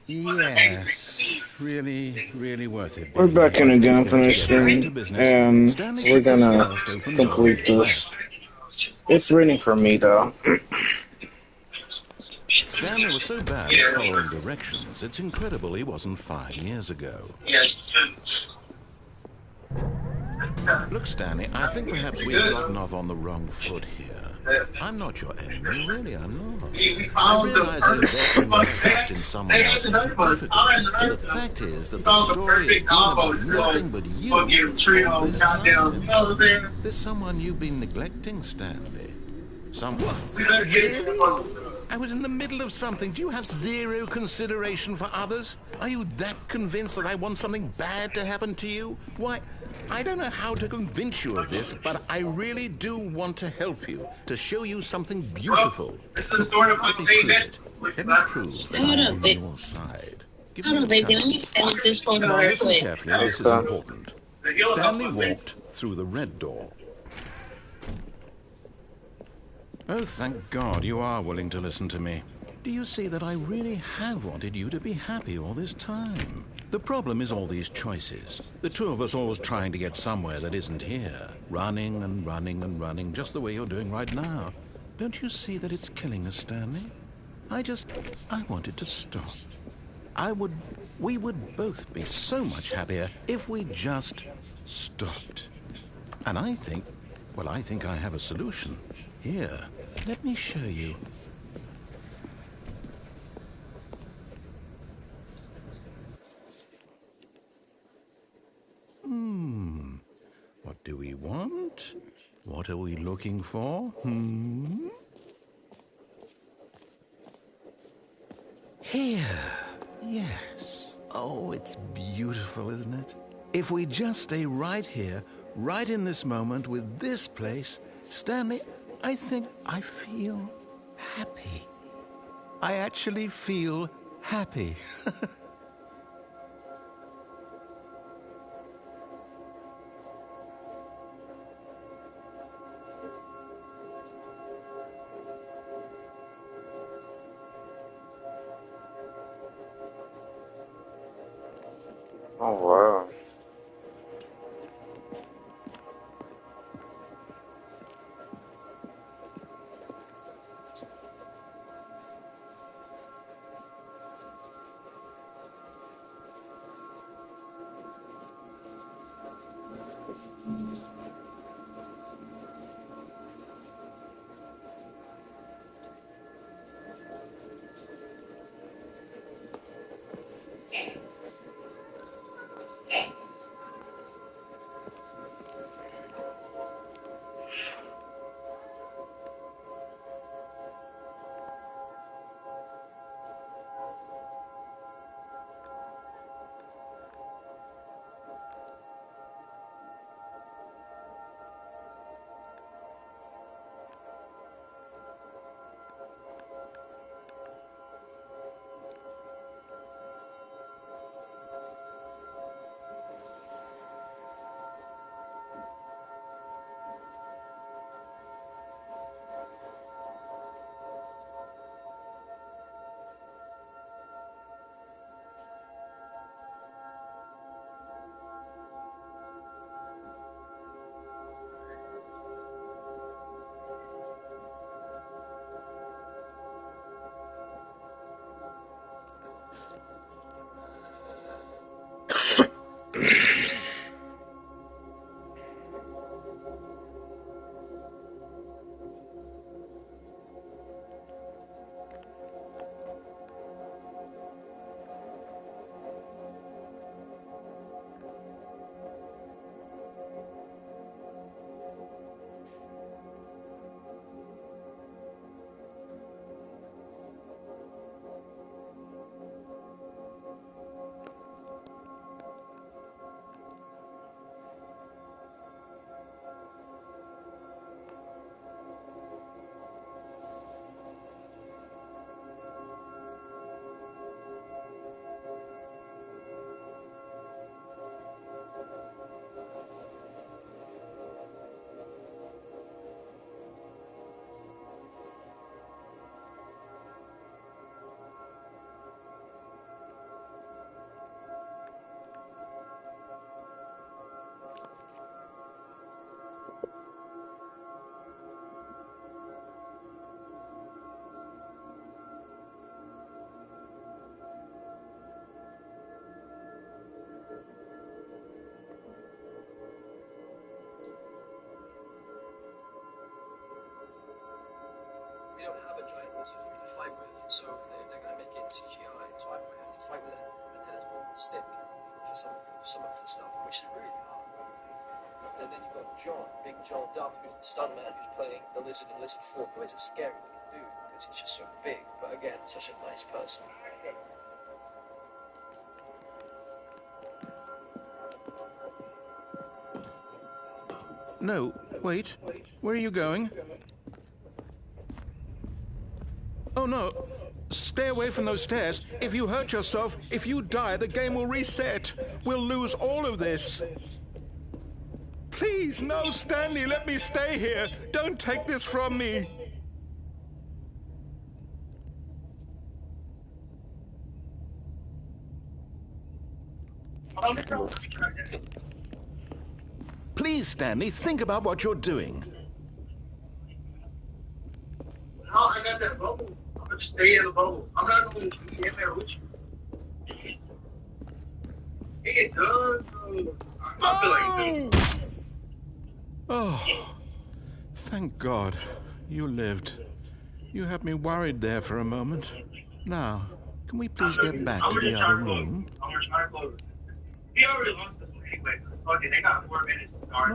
Yes, really worth it, We're baby. back in again Okay, from to the get right to stream, business, and Stanley we're took the gonna first open door complete to the this. left. It's raining for me though. Stanley was so bad at following directions, it's incredible he wasn't 5 years ago. Look, Stanley, I think perhaps we've gotten off on the wrong foot here. I'm not your enemy, really, I'm not. I realize that investing your trust in someone else can be difficult, but the fact is that the story has been about nothing but you all this time. There's someone you've been neglecting, Stanley. Someone? Really? I was in the middle of something. Do you have zero consideration for others? Are you that convinced that I want something bad to happen to you? Why, I don't know how to convince you of this, but I really do want to help you, to show you something beautiful. Let me prove it. Let me prove that I am on your side. Give me a chance. Now listen carefully, this is Okay. important. Stanley walked through the red door. Oh, thank God you are willing to listen to me. Do you see that I really have wanted you to be happy all this time? The problem is all these choices. The two of us always trying to get somewhere that isn't here. Running and running and running, just the way you're doing right now. Don't you see that it's killing us, Stanley? I wanted to stop. We would both be so much happier if we just stopped. And I think I have a solution. Here, let me show you. What do we want? What are we looking for? Here. Yes. Oh, it's beautiful, isn't it? If we just stay right here, right in this moment with this place, Stanley, I think I feel happy. I actually feel happy. Oh wow. we don't have a giant lizard for you to fight with, so they're going to make it CGI, so I might have to fight with a tennis ball and stick for some of the stuff, which is really hard. And then you've got John, Big John Duff, who's the stuntman who's playing the lizard in Lizard 4, who is a scary looking dude, because he's just so big, but again, such a nice person. No, wait. Where are you going? Oh, no. Stay away from those stairs. If you hurt yourself, if you die, the game will reset. We'll lose all of this. Please, no, Stanley, let me stay here. Don't take this from me. Please, Stanley, think about what you're doing. No, I got that bubble. I'm gonna stay in the bubble. I'm not gonna be in there with you. It does. I feel like it does. Oh, thank God you lived. You had me worried there for a moment. Now, can we please get back to the other room? I'm gonna try to close it. He already lost this one anyway. Okay, they got 4 minutes to start.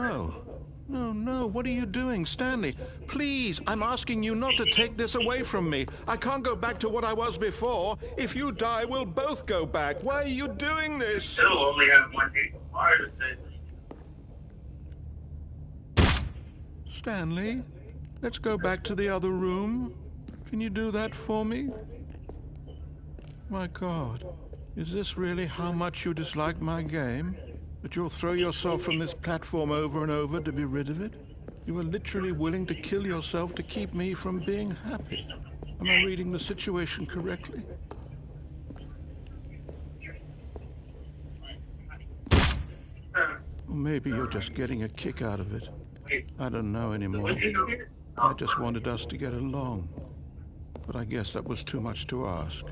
No, what are you doing, Stanley? Please, I'm asking you not to take this away from me. I can't go back to what I was before. If you die, we'll both go back. Why are you doing this? Still only have one day to fire this. Stanley, let's go back to the other room. Can you do that for me? My God, is this really how much you dislike my game? That you'll throw yourself from this platform over and over to be rid of it? You are literally willing to kill yourself to keep me from being happy. Am I reading the situation correctly? Or maybe you're just getting a kick out of it. I don't know anymore. I just wanted us to get along. But I guess that was too much to ask.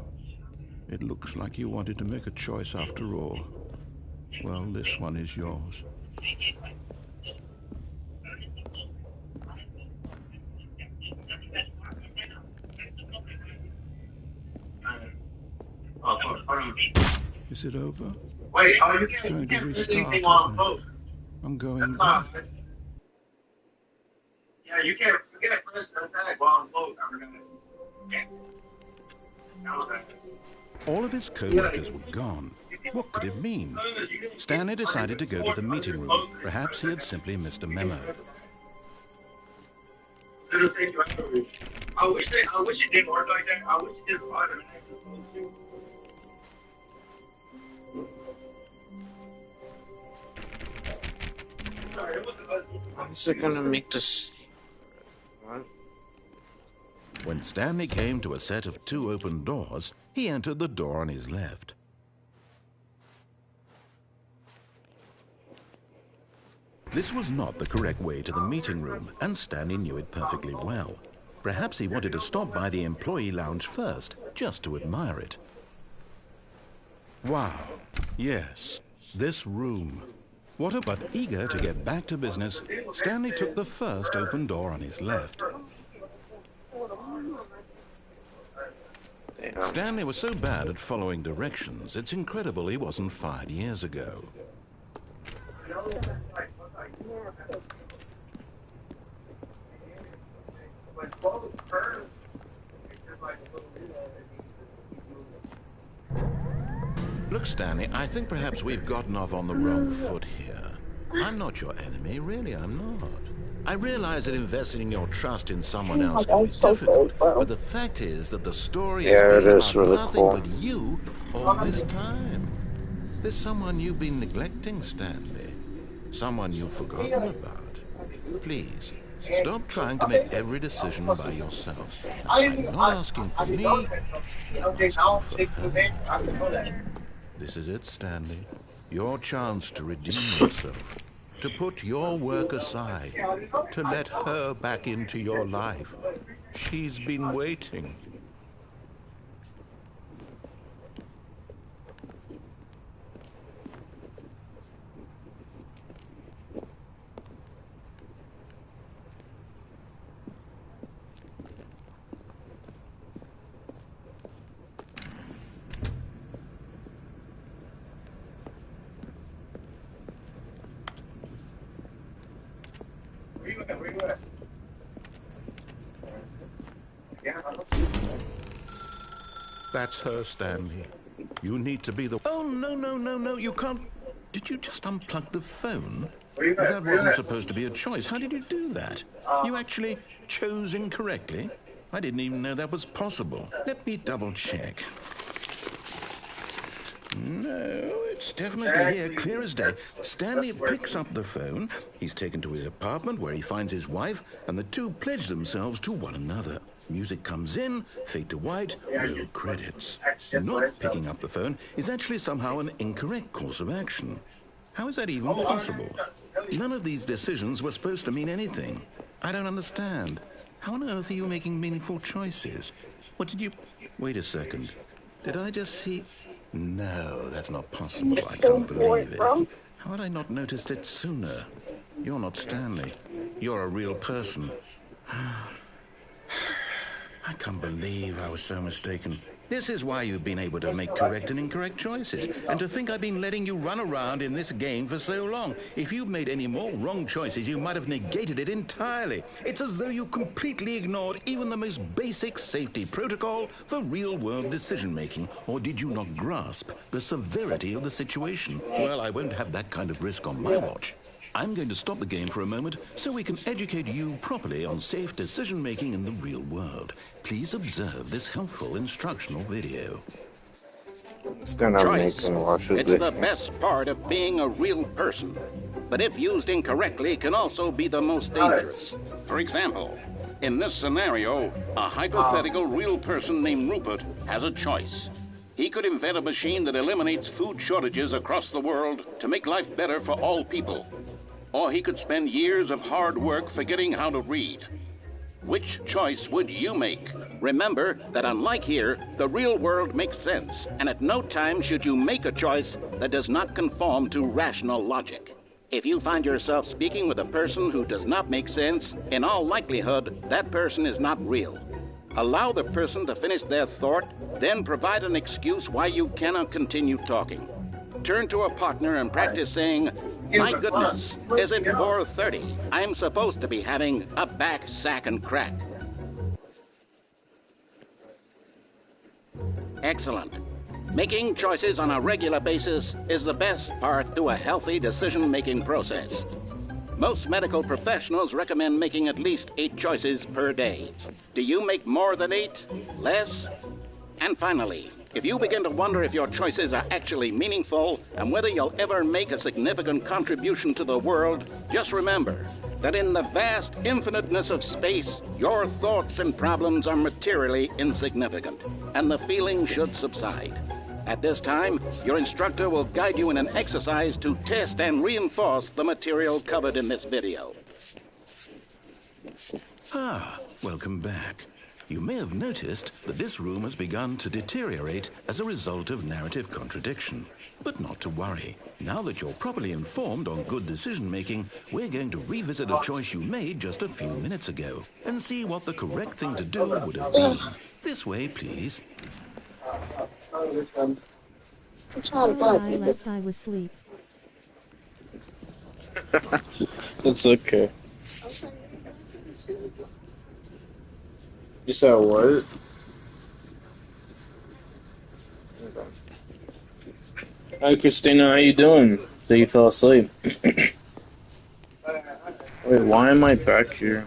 It looks like you wanted to make a choice after all. Well, this one is yours. Is it over? Wait, oh, you It's can't, going you to can't restart, do anything isn't while I'm it? closed. I'm going That's back. fine. Yeah, you can't press the tag while I'm closed. I'm gonna. Yeah. That was that. All of his co-workers were gone. What could it mean? Stanley decided to go to the meeting room. Perhaps he had simply missed a memo. It'll take you out of it. I wish it didn't work like that. I wish it did fire the next one. Sorry, it wasn't us. How's it gonna make this? What? When Stanley came to a set of 2 open doors, he entered the door on his left. This was not the correct way to the meeting room, and Stanley knew it perfectly well. Perhaps he wanted to stop by the employee lounge first, just to admire it. Wow, yes, this room. But eager to get back to business, Stanley took the first open door on his left. Damn. Stanley was so bad at following directions, it's incredible he wasn't fired years ago. Look, Stanley, I think perhaps we've gotten off on the wrong foot here. I'm not your enemy, really, I'm not. I realize that investing your trust in someone else can be difficult, but the fact is that the story has Yeah, it been is about really nothing cool. but you all this time. There's someone you've been neglecting, Stanley. Someone you've forgotten about. Please, stop trying to make every decision by yourself. I'm not asking for me, I'm asking for her. This is it, Stanley. Your chance to redeem yourself. To put your work aside. To let her back into your life. She's been waiting. That's her, Stanley. You need to be the... Oh, no, you can't... Did you just unplug the phone? That wasn't supposed to be a choice. How did you do that? You actually chose incorrectly? I didn't even know that was possible. Let me double check. No, it's definitely here, clear as day. Stanley picks up the phone. He's taken to his apartment where he finds his wife, and the two pledge themselves to one another. Music comes in, fade to white, no credits. Not picking up the phone is actually somehow an incorrect course of action. How is that even possible? None of these decisions were supposed to mean anything. I don't understand. How on earth are you making meaningful choices? What did you... Wait a second. Did I just see... No, that's not possible. I can't believe it. How had I not noticed it sooner? You're not Stanley. You're a real person. I can't believe I was so mistaken. This is why you've been able to make correct and incorrect choices. And to think I've been letting you run around in this game for so long. If you'd made any more wrong choices, you might have negated it entirely. It's as though you completely ignored even the most basic safety protocol for real-world decision-making. Or did you not grasp the severity of the situation? Well, I won't have that kind of risk on my watch. I'm going to stop the game for a moment so we can educate you properly on safe decision-making in the real world. Please observe this helpful instructional video. It's gonna make me watch it. It's the best part of being a real person. But if used incorrectly, can also be the most dangerous. For example, in this scenario, a hypothetical real person named Rupert has a choice. He could invent a machine that eliminates food shortages across the world to make life better for all people. Or he could spend years of hard work forgetting how to read. Which choice would you make? Remember that unlike here, the real world makes sense, and at no time should you make a choice that does not conform to rational logic. If you find yourself speaking with a person who does not make sense, in all likelihood, that person is not real. Allow the person to finish their thought, then provide an excuse why you cannot continue talking. Turn to a partner and practice saying, "My goodness, is it 4:30? I'm supposed to be having a back, sack, and crack." Excellent. Making choices on a regular basis is the best part to a healthy decision-making process. Most medical professionals recommend making at least 8 choices per day. Do you make more than 8? Less? And finally, if you begin to wonder if your choices are actually meaningful and whether you'll ever make a significant contribution to the world, just remember that in the vast infiniteness of space, your thoughts and problems are materially insignificant, and the feeling should subside. At this time, your instructor will guide you in an exercise to test and reinforce the material covered in this video. Welcome back. You may have noticed that this room has begun to deteriorate as a result of narrative contradiction. But not to worry. Now that you're properly informed on good decision-making, we're going to revisit a choice you made just a few minutes ago and see what the correct thing to do would have been. This way, please. Sorry, I left. I was asleep. It's okay. You said what? Hi, Christina. How you doing? So you fell asleep. Wait, why am I back here?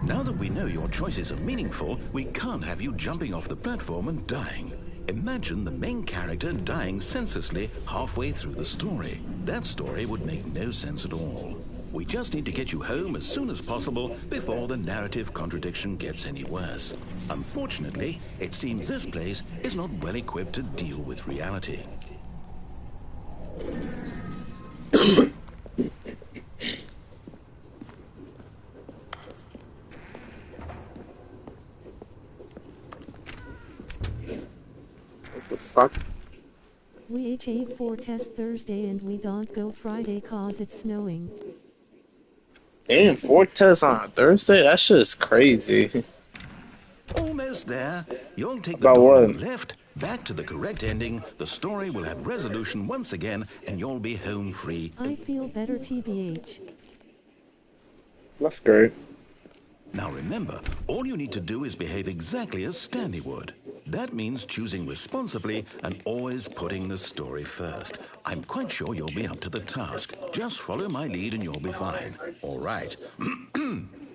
Now that we know your choices are meaningful, we can't have you jumping off the platform and dying. Imagine the main character dying senselessly halfway through the story. That story would make no sense at all. We just need to get you home as soon as possible before the narrative contradiction gets any worse. Unfortunately, it seems this place is not well equipped to deal with reality. What the fuck? We HA4 test Thursday and we don't go Friday cause it's snowing. Damn, 4 tests on a Thursday? That shit is crazy. Almost there. You'll take the About door what? to the left, back to the correct ending, the story will have resolution once again, and you'll be home free. I feel better TBH. That's great. Now remember, all you need to do is behave exactly as Stanley would. That means choosing responsibly and always putting the story first. I'm quite sure you'll be up to the task. Just follow my lead and you'll be fine. All right.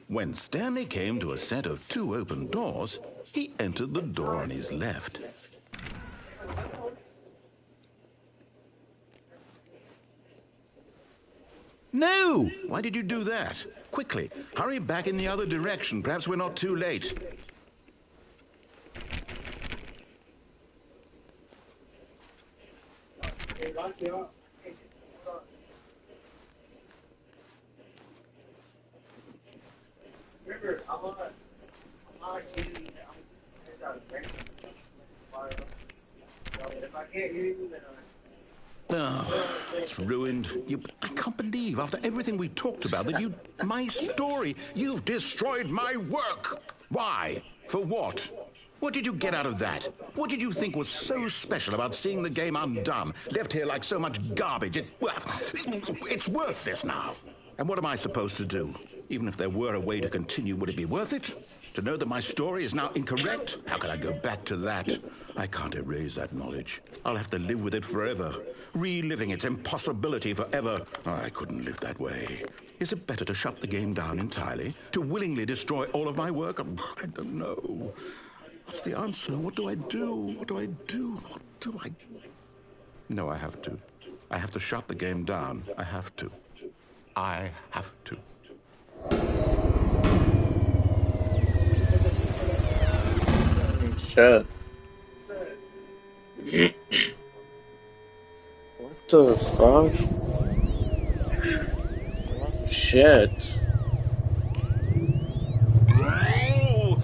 When Stanley came to a set of 2 open doors, he entered the door on his left. No! Why did you do that? Quickly, hurry back in the other direction. Perhaps we're not too late. Remember, I'm not getting if I can't hear you, then Oh, it's ruined. I can't believe, after everything we talked about, that my story, you've destroyed my work. Why? For what? What did you get out of that? What did you think was so special about seeing the game undone, left here like so much garbage? It's worthless now. And what am I supposed to do? Even if there were a way to continue, would it be worth it? To know that my story is now incorrect? How can I go back to that? I can't erase that knowledge. I'll have to live with it forever, reliving its impossibility forever. I couldn't live that way. Is it better to shut the game down entirely? To willingly destroy all of my work? I don't know. What's the answer? What do I do? What do I do? What do I... No, I have to. I have to shut the game down. I have to. I have to. Shit. What the fuck? Oh, shit. Oh,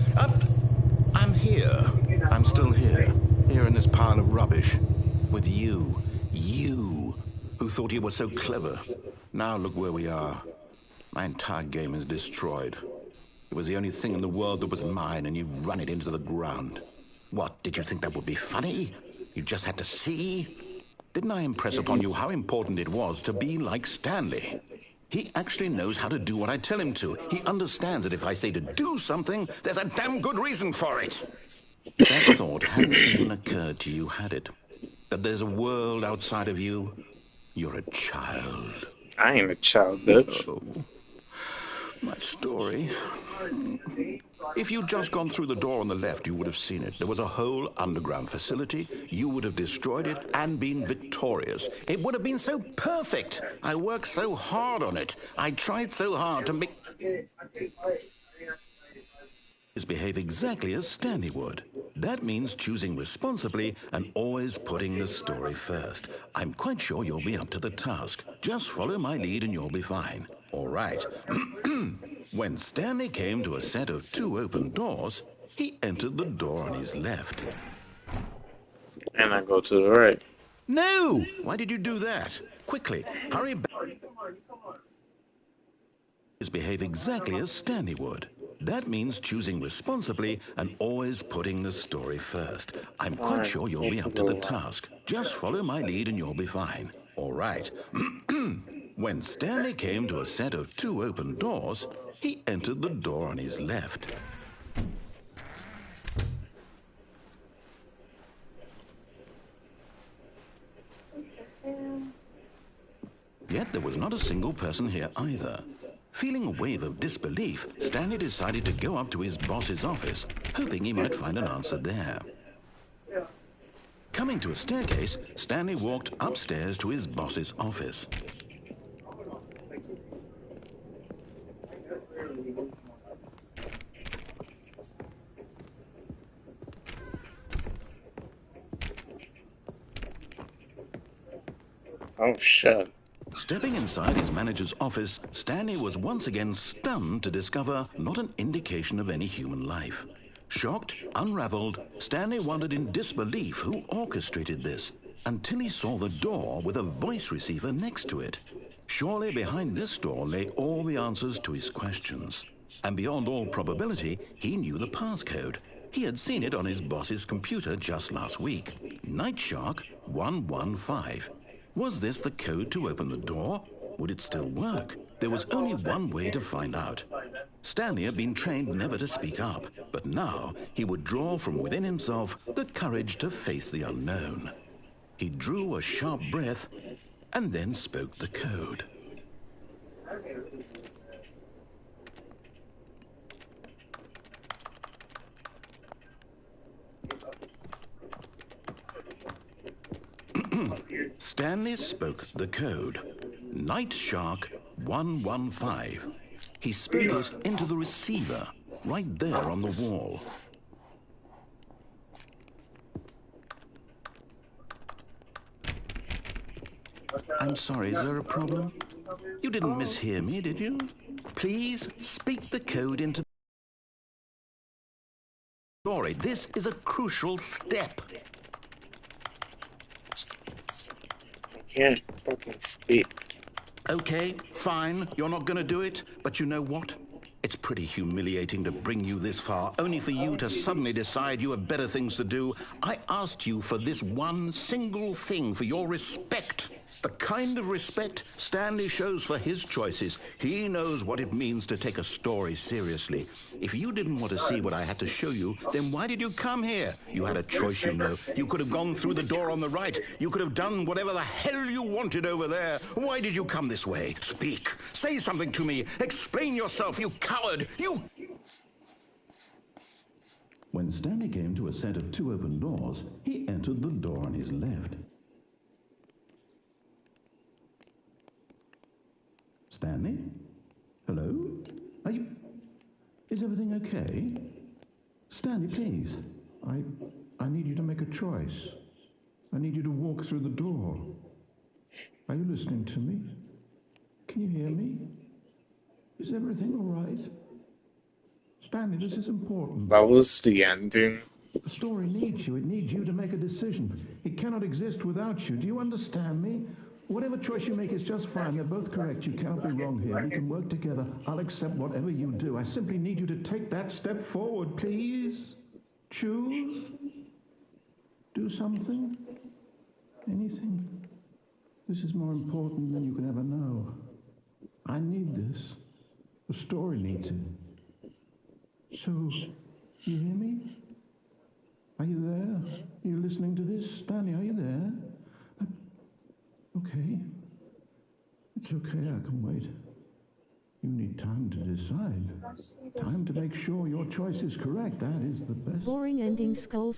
I'm here. I'm still here. Here in this pile of rubbish. With you. You, who thought you were so clever. Now look where we are. My entire game is destroyed. It was the only thing in the world that was mine, and you've run it into the ground. What, did you think that would be funny? You just had to see? Didn't I impress upon you how important it was to be like Stanley? He actually knows how to do what I tell him to. He understands that if I say to do something, there's a damn good reason for it. That thought hadn't even occurred to you, had it? That there's a world outside of you? You're a child. I ain't a child, bitch. Oh, my story. If you'd just gone through the door on the left, you would have seen it. There was a whole underground facility. You would have destroyed it and been victorious. It would have been so perfect. I worked so hard on it. I tried so hard to make... behave exactly as Stanley would. That means choosing responsibly and always putting the story first. I'm quite sure you'll be up to the task. Just follow my lead and you'll be fine. All right. When Stanley came to a set of 2 open doors, he entered the door on his left. And I go to the right. No! Why did you do that? Quickly, hurry back. Behave exactly as Stanley would. That means choosing responsibly and always putting the story first. I'm quite sure you'll be up to the task. Just follow my lead and you'll be fine. All right. When Stanley came to a set of 2 open doors, he entered the door on his left. Yet there was not a single person here either. Feeling a wave of disbelief, Stanley decided to go up to his boss's office, hoping he might find an answer there. Coming to a staircase, Stanley walked upstairs to his boss's office. Oh, shit. Stepping inside his manager's office, Stanley was once again stunned to discover not an indication of any human life. Shocked, unraveled, Stanley wondered in disbelief who orchestrated this, until he saw the door with a voice receiver next to it. Surely behind this door lay all the answers to his questions. And beyond all probability, he knew the passcode. He had seen it on his boss's computer just last week. Night Shark 115. Was this the code to open the door? Would it still work? There was only one way to find out. Stanley had been trained never to speak up, but now he would draw from within himself the courage to face the unknown. He drew a sharp breath and then spoke the code. Stanley spoke the code. Night Shark 115. He spoke it into the receiver, right there on the wall. I'm sorry, is there a problem? You didn't mishear me, did you? Please speak the code into the story. This is a crucial step. I can't fucking speak. Okay, fine, you're not gonna do it, but you know what? It's pretty humiliating to bring you this far, only for you to suddenly decide you have better things to do. I asked you for this one single thing, for your respect. The kind of respect Stanley shows for his choices. He knows what it means to take a story seriously. If you didn't want to see what I had to show you, then why did you come here? You had a choice, you know. You could have gone through the door on the right. You could have done whatever the hell you wanted over there. Why did you come this way? Speak. Say something to me. Explain yourself, you coward. You... When Stanley came to a set of 2 open doors, he entered the door on his left. Stanley? Hello? Are you... Is everything okay? Stanley, please. I need you to make a choice. I need you to walk through the door. Are you listening to me? Can you hear me? Is everything all right? Stanley, this is important. That was the ending. The story needs you. It needs you to make a decision. It cannot exist without you. Do you understand me? Whatever choice you make is just fine. They're both correct. You cannot be wrong here. We can work together. I'll accept whatever you do. I simply need you to take that step forward, please. Choose. Do something. Anything. This is more important than you can ever know. I need this. The story needs it. So, you hear me? Are you there? Are you listening to this? Stanley, are you there? Okay. It's okay, I can wait. You need time to decide. Time to make sure your choice is correct. That is the best. Boring ending, skull.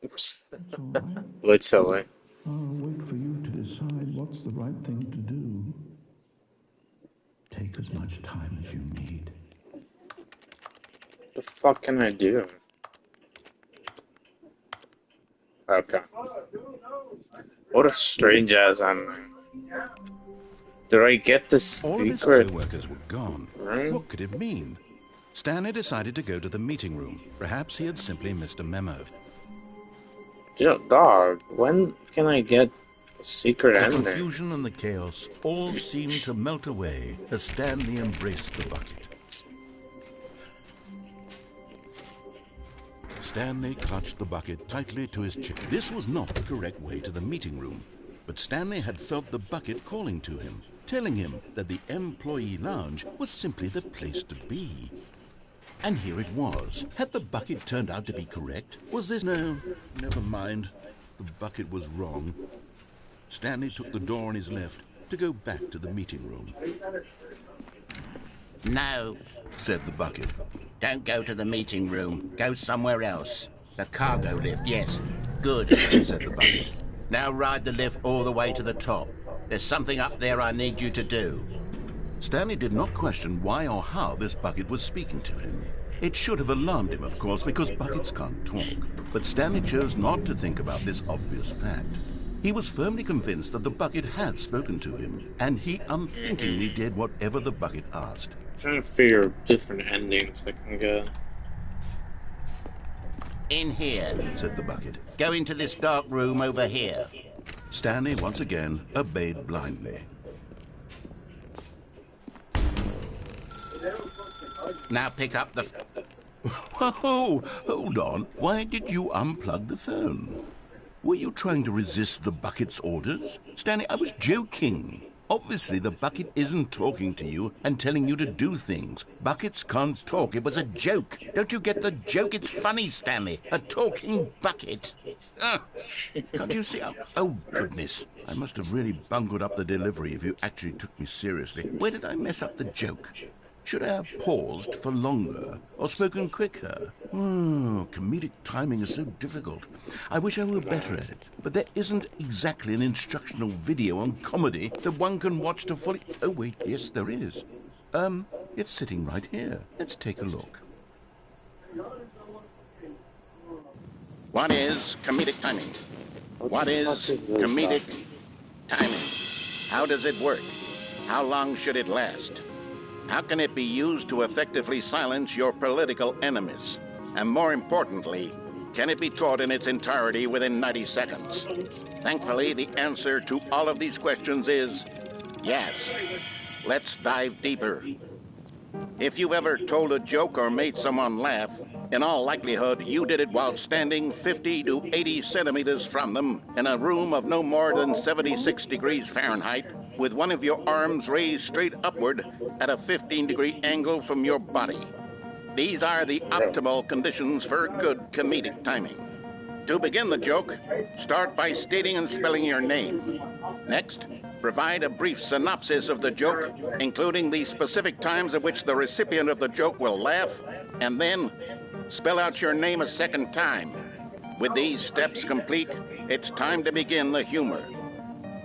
That's all right. Literally. I'll wait for you to decide what's the right thing to do. Take as much time as you need. The fuck can I do? Okay. What a strange ass ending. Did I get the All of his secret? co-workers were gone. Right? What could it mean? Stanley decided to go to the meeting room. Perhaps he had simply missed a memo. Dog, when can I get a secret The ending? confusion and the chaos all seemed to melt away as Stanley embraced the bucket. Stanley clutched the bucket tightly to his chest. This was not the correct way to the meeting room, but Stanley had felt the bucket calling to him, telling him that the employee lounge was simply the place to be. And here it was. Had the bucket turned out to be correct? Was this... No, never mind. The bucket was wrong. Stanley took the door on his left to go back to the meeting room. No, Said the bucket. don't go to the meeting room. Go somewhere else. The cargo lift, yes. Good, Said the bucket. Now ride the lift all the way to the top. There's something up there I need you to do. Stanley did not question why or how this bucket was speaking to him. It should have alarmed him, of course, because buckets can't talk. But Stanley chose not to think about this obvious fact. He was firmly convinced that the bucket had spoken to him, and he unthinkingly did whatever the bucket asked. I'm trying to figure different endings I can get. In here. Said the bucket. Go into this dark room over here. Stanley once again obeyed blindly. Now pick up the... Whoa, hold on. Why did you unplug the phone? Were you trying to resist the bucket's orders? Stanley, I was joking. Obviously, the bucket isn't talking to you and telling you to do things. Buckets can't talk. It was a joke. Don't you get the joke? It's funny, Stanley. A talking bucket. Can't you see? Oh, goodness. I must have really bungled up the delivery if you actually took me seriously. Where did I mess up the joke? Should I have paused for longer or spoken quicker? Comedic timing is so difficult. I wish I were better at it, but there isn't exactly an instructional video on comedy that one can watch to fully... Oh, wait, yes, there is. It's sitting right here. Let's take a look. What is comedic timing? What is comedic timing? How does it work? How long should it last? How can it be used to effectively silence your political enemies? And more importantly, can it be taught in its entirety within 90 seconds? Thankfully, the answer to all of these questions is yes. Let's dive deeper. If you've ever told a joke or made someone laugh, in all likelihood, you did it while standing 50 to 80 centimeters from them in a room of no more than 76 degrees Fahrenheit, with one of your arms raised straight upward at a 15-degree angle from your body. These are the optimal conditions for good comedic timing. To begin the joke, start by stating and spelling your name. Next, provide a brief synopsis of the joke, including the specific times at which the recipient of the joke will laugh, and then spell out your name a second time. With these steps complete, it's time to begin the humor.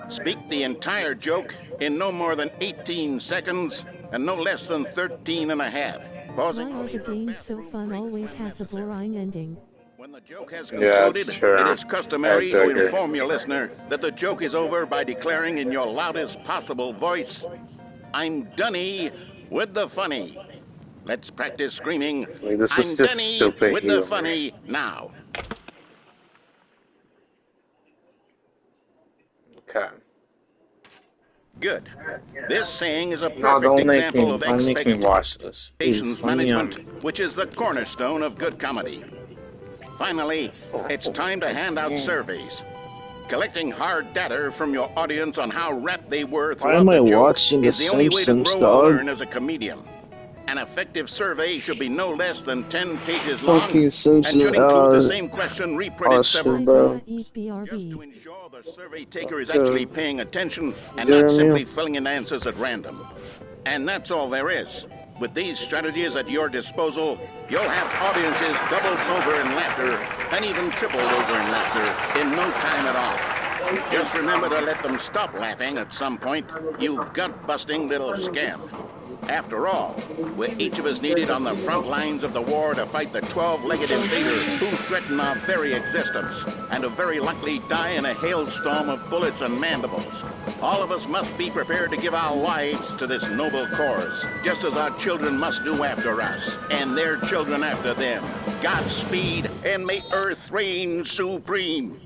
Speak the entire joke in no more than 18 seconds and no less than 13 and a half. Pausing. Why are the games so fun always have the boring ending? When the joke has concluded, it is customary to inform your listener that the joke is over by declaring in your loudest possible voice, "I'm Dunny with the funny." Let's practice screaming, "I'm Dunny with the funny" now. Okay. Good. This saying is a perfect example of expectations management, which is the cornerstone of good comedy. Finally, it's time to hand out surveys. Collecting hard data from your audience on how rapt they were throughout the joke is the only way to grow and learn as a comedian. An effective survey should be no less than 10 pages long and should include the same question reprinted several times. Just to ensure the survey taker is actually paying attention and not simply filling in answers at random. And that's all there is. With these strategies at your disposal, you'll have audiences doubled over in laughter and even tripled over in laughter in no time at all. Just remember to let them stop laughing at some point, you gut-busting little scamp. After all, we're each of us needed on the front lines of the war to fight the 12-legged invader who threaten our very existence and who very likely die in a hailstorm of bullets and mandibles. All of us must be prepared to give our lives to this noble cause, just as our children must do after us, and their children after them. Godspeed, and may Earth reign supreme.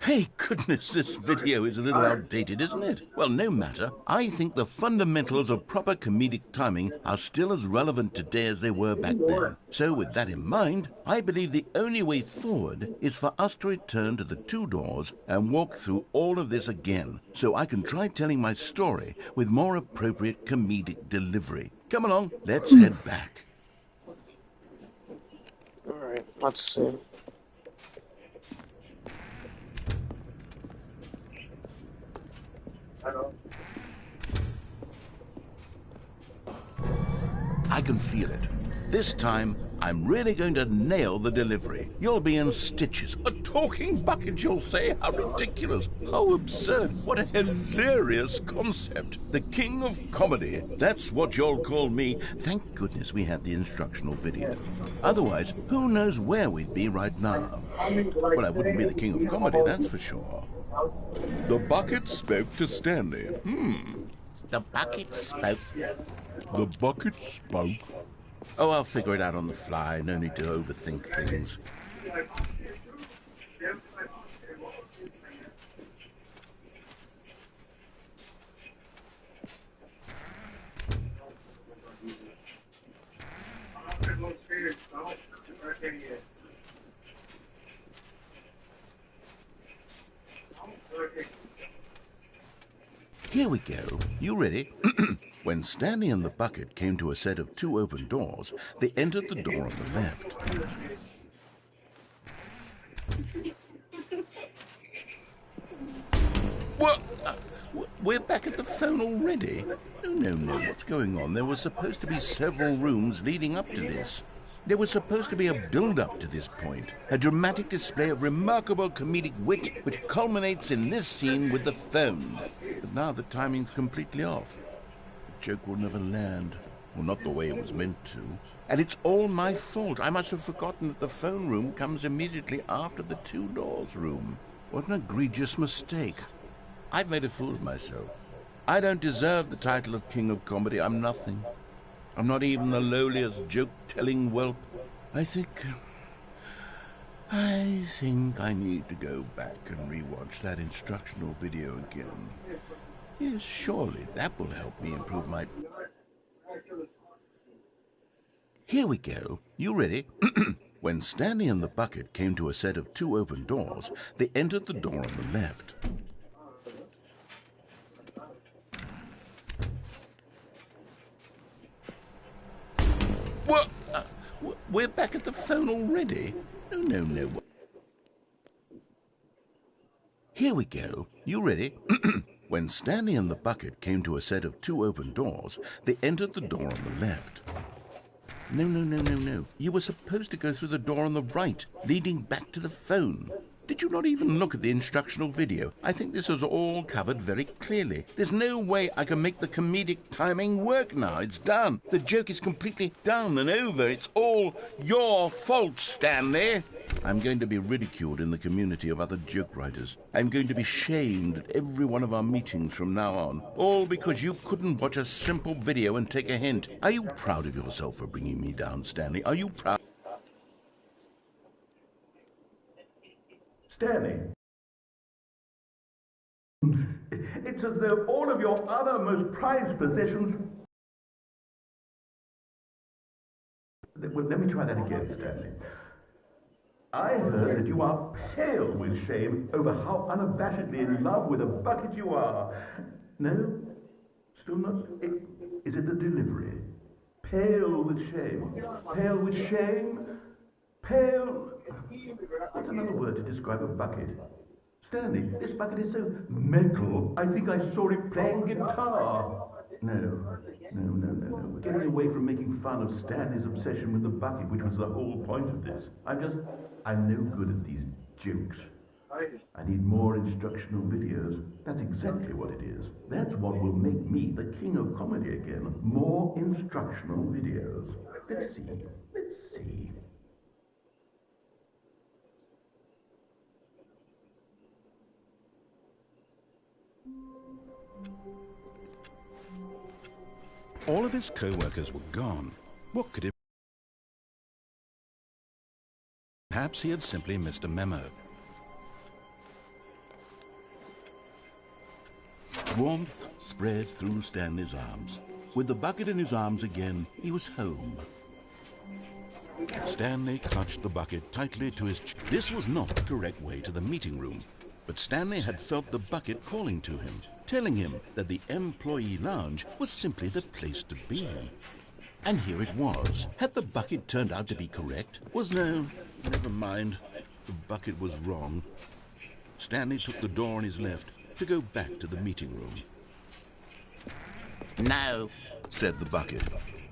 Hey, goodness, this video is a little outdated, isn't it? Well, no matter. I think the fundamentals of proper comedic timing are still as relevant today as they were back then. So with that in mind, I believe the only way forward is for us to return to the two doors and walk through all of this again, so I can try telling my story with more appropriate comedic delivery. Come along, let's head back. Alright, let's see. I can feel it. This time, I'm really going to nail the delivery. You'll be in stitches. A talking bucket, you'll say? How ridiculous. How absurd. What a hilarious concept. The king of comedy. That's what you'll call me. Thank goodness we have the instructional video. Otherwise, who knows where we'd be right now. Well, I wouldn't be the king of comedy, that's for sure. The bucket spoke to Stanley. The bucket spoke. The bucket spoke. Oh, I'll figure it out on the fly. No need to overthink things. Here we go. You ready? When Stanley and the bucket came to a set of two open doors, they entered the door on the left. What? We're back at the phone already? No, what's going on? There were supposed to be several rooms leading up to this. There was supposed to be a build-up to this point, a dramatic display of remarkable comedic wit which culminates in this scene with the phone. But now the timing's completely off. The joke will never land. Well, not the way it was meant to. And it's all my fault. I must have forgotten that the phone room comes immediately after the two doors room. What an egregious mistake. I've made a fool of myself. I don't deserve the title of King of Comedy. I'm nothing. I'm not even the lowliest joke-telling whelp. I think I need to go back and rewatch that instructional video again. Yes, surely that will help me improve my... Here we go. You ready? When Stanley and the bucket came to a set of two open doors, they entered the door on the left. What? We're back at the phone already? No. Here we go. You ready? When Stanley and the bucket came to a set of two open doors, they entered the door on the left. No. You were supposed to go through the door on the right, leading back to the phone. Did you not even look at the instructional video? I think this is all covered very clearly. There's no way I can make the comedic timing work now. It's done. The joke is completely done and over. It's all your fault, Stanley. I'm going to be ridiculed in the community of other joke writers. I'm going to be shamed at every one of our meetings from now on. All because you couldn't watch a simple video and take a hint. Are you proud of yourself for bringing me down, Stanley? Are you proud? Stanley. It's as though all of your other most prized possessions... Well, let me try that again, Stanley. I heard that you are pale with shame over how unabashedly in love with a bucket you are. No? Still not? Is it the delivery? Pale with shame. Pale with shame? Pale... What's another word to describe a bucket? Stanley, this bucket is so metal, I think I saw it playing guitar. No. We're getting away from making fun of Stanley's obsession with the bucket, which was the whole point of this. I'm no good at these jokes. I need more instructional videos. That's exactly what it is. That's what will make me the king of comedy again. More instructional videos. Let's see. All of his co-workers were gone. What could it... Perhaps he had simply missed a memo. Warmth spread through Stanley's arms. With the bucket in his arms again, he was home. Stanley clutched the bucket tightly to his chest. This was not the correct way to the meeting room, but Stanley had felt the bucket calling to him, telling him that the employee lounge was simply the place to be. And here it was. Had the bucket turned out to be correct? Never mind. The bucket was wrong. Stanley took the door on his left to go back to the meeting room. No, Said the bucket.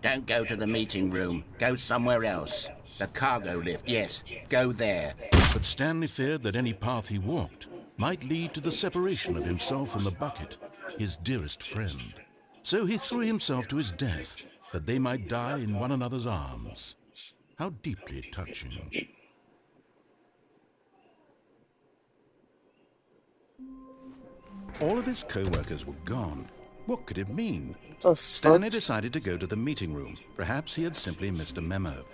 don't go to the meeting room. Go somewhere else. The cargo lift, yes, go there. But Stanley feared that any path he walked might lead to the separation of himself and the bucket, his dearest friend. So he threw himself to his death, that they might die in one another's arms. How deeply touching. All of his co-workers were gone. What could it mean? Stanley decided to go to the meeting room. Perhaps he had simply missed a memo.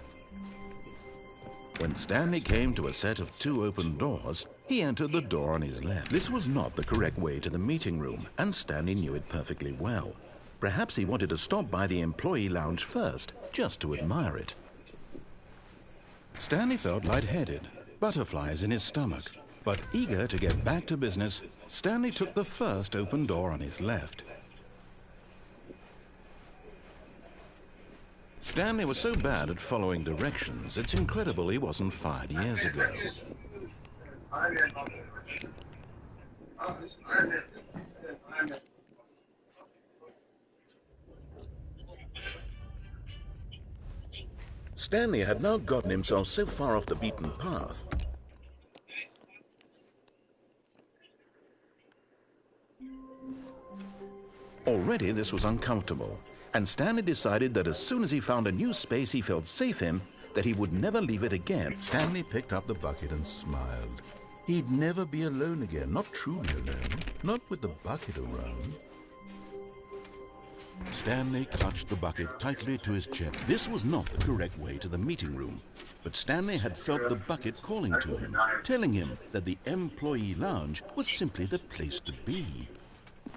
When Stanley came to a set of two open doors, he entered the door on his left. This was not the correct way to the meeting room, and Stanley knew it perfectly well. Perhaps he wanted to stop by the employee lounge first, just to admire it. Stanley felt lightheaded, butterflies in his stomach. But eager to get back to business, Stanley took the first open door on his left. Stanley was so bad at following directions, it's incredible he wasn't fired years ago. Stanley had now gotten himself so far off the beaten path already this was uncomfortable, and Stanley decided that as soon as he found a new space he felt safe in, that he would never leave it again. Stanley picked up the bucket and smiled. He'd never be alone again, not truly alone, not with the bucket around. Stanley clutched the bucket tightly to his chest. This was not the correct way to the meeting room, but Stanley had felt the bucket calling to him, telling him that the employee lounge was simply the place to be.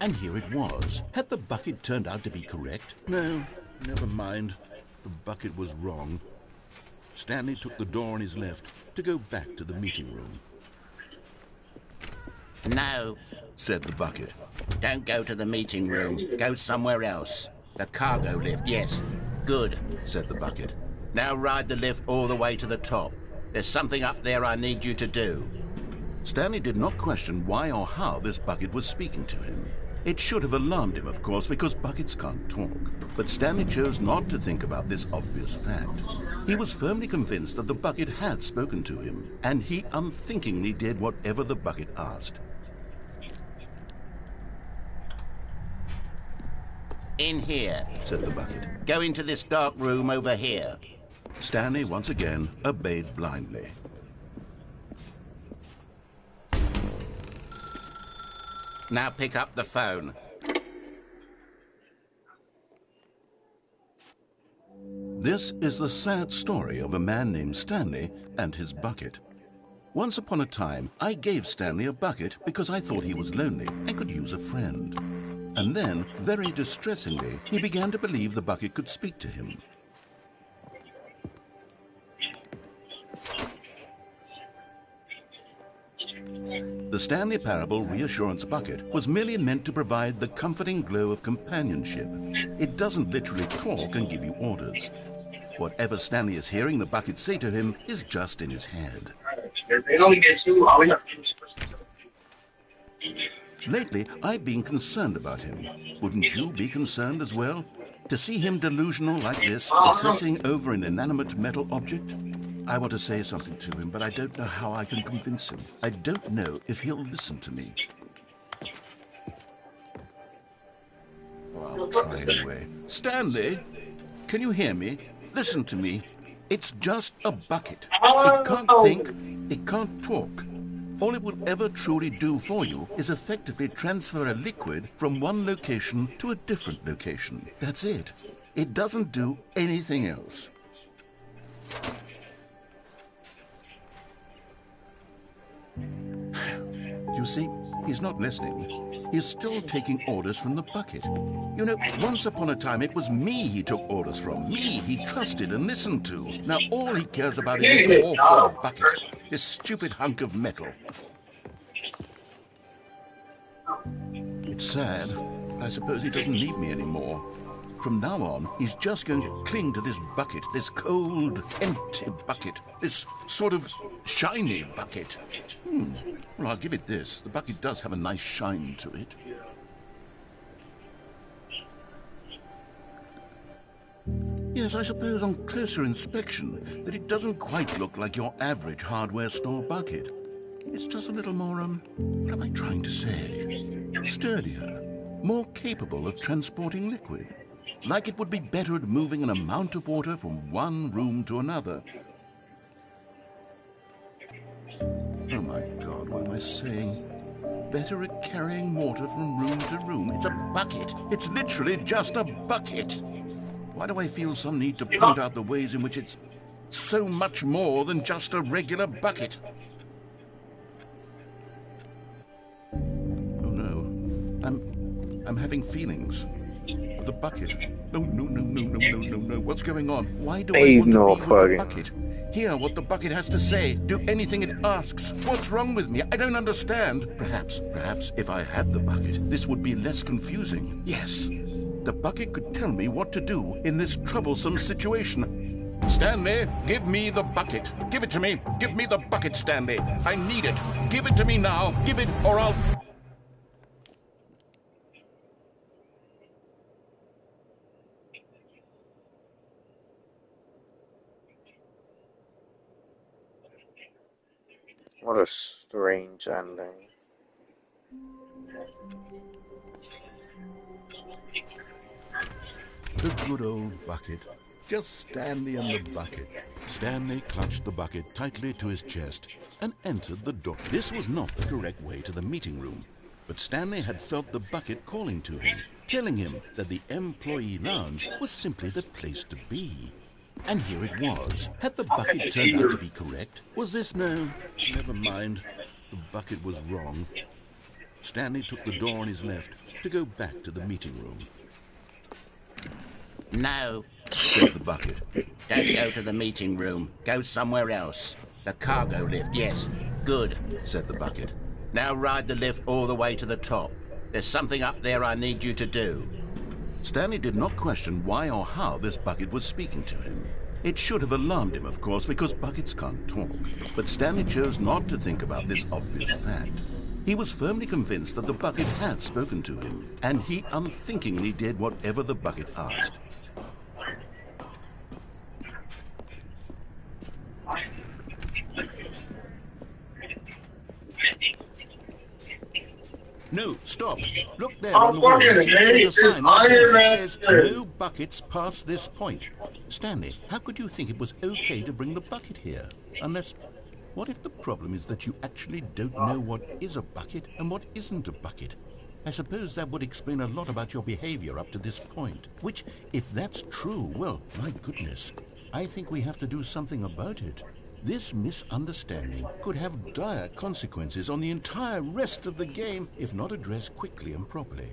And here it was. Had the bucket turned out to be correct? No, never mind. The bucket was wrong. Stanley took the door on his left to go back to the meeting room. No, said the bucket. don't go to the meeting room. Go somewhere else. The cargo lift, yes. Good, said the bucket. Now ride the lift all the way to the top. There's something up there I need you to do. Stanley did not question why or how this bucket was speaking to him. It should have alarmed him, of course, because buckets can't talk. But Stanley chose not to think about this obvious fact. He was firmly convinced that the bucket had spoken to him, and he unthinkingly did whatever the bucket asked. In here, said the bucket. Go into this dark room over here. Stanley once again obeyed blindly. Now pick up the phone. This is the sad story of a man named Stanley and his bucket. Once upon a time, I gave Stanley a bucket because I thought he was lonely and could use a friend. And then, very distressingly, he began to believe the bucket could speak to him. The Stanley Parable Reassurance Bucket was merely meant to provide the comforting glow of companionship. It doesn't literally talk and give you orders. Whatever Stanley is hearing the bucket say to him is just in his head. Lately, I've been concerned about him. Wouldn't you be concerned as well? To see him delusional like this, obsessing over an inanimate metal object? I want to say something to him, but I don't know how I can convince him. I don't know if he'll listen to me. Well, I'll try anyway. Stanley, can you hear me? Listen to me. It's just a bucket. It can't think, it can't talk. All it will ever truly do for you is effectively transfer a liquid from one location to a different location. That's it. It doesn't do anything else. You see, he's not listening. He's still taking orders from the bucket. You know, once upon a time, it was me he took orders from. Me he trusted and listened to. Now all he cares about is this awful bucket. This stupid hunk of metal. It's sad. I suppose he doesn't need me anymore. From now on, he's just going to cling to this bucket, this cold, empty bucket, this sort of shiny bucket. Well, I'll give it this. The bucket does have a nice shine to it. Yes, I suppose on closer inspection that it doesn't quite look like your average hardware store bucket. It's just a little more, what am I trying to say? Sturdier, more capable of transporting liquid. Like it would be better at moving an amount of water from one room to another. Oh my God, what am I saying? Better at carrying water from room to room. It's a bucket. It's literally just a bucket. Why do I feel some need to point out the ways in which it's so much more than just a regular bucket? Oh no, I'm having feelings. The bucket. No. What's going on? Why do I want to be with the bucket? hear what the bucket has to say, do anything it asks. What's wrong with me? I don't understand. Perhaps if I had the bucket, this would be less confusing. Yes, the bucket could tell me what to do in this troublesome situation. Stanley, give me the bucket. Give it to me. Give me the bucket, Stanley. I need it. Give it to me now. Give it or I'll... What a strange ending. The good old bucket. Just Stanley and the bucket. Stanley clutched the bucket tightly to his chest and entered the door. This was not the correct way to the meeting room, but Stanley had felt the bucket calling to him, telling him that the employee lounge was simply the place to be. And here it was. Had the bucket turned out to be correct? Was this no? Never mind. The bucket was wrong. Stanley took the door on his left to go back to the meeting room. No, said the bucket. Don't go to the meeting room. Go somewhere else. The cargo lift, yes. Good, said the bucket. Now ride the lift all the way to the top. There's something up there I need you to do. Stanley did not question why or how this bucket was speaking to him. It should have alarmed him, of course, because buckets can't talk. But Stanley chose not to think about this obvious fact. He was firmly convinced that the bucket had spoken to him, and he unthinkingly did whatever the bucket asked. No, stop. Look there on the wall. There's a sign right there that says, no buckets past this point. Stanley, how could you think it was okay to bring the bucket here? Unless, what if the problem is that you actually don't know what is a bucket and what isn't a bucket? I suppose that would explain a lot about your behavior up to this point. Which, if that's true, well, my goodness, I think we have to do something about it. This misunderstanding could have dire consequences on the entire rest of the game if not addressed quickly and properly.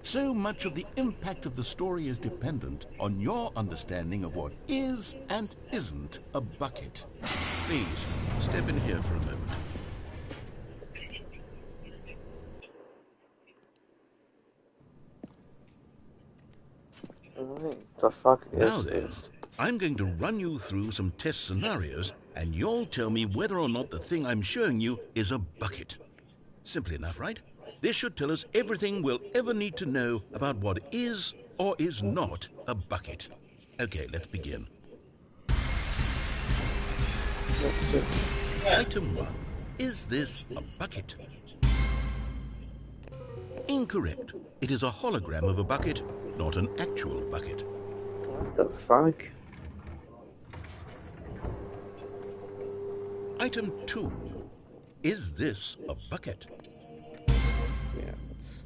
So much of the impact of the story is dependent on your understanding of what is and isn't a bucket. Please, step in here for a moment. The fuck is Now then, this? I'm going to run you through some test scenarios, and you'll tell me whether or not the thing I'm showing you is a bucket. Simple enough, right? This should tell us everything we'll ever need to know about what is or is not a bucket. Okay, let's begin. Let's see. Item 1. Is this a bucket? Incorrect. It is a hologram of a bucket, not an actual bucket. What the fuck? Item 2. Is this a bucket? Yes.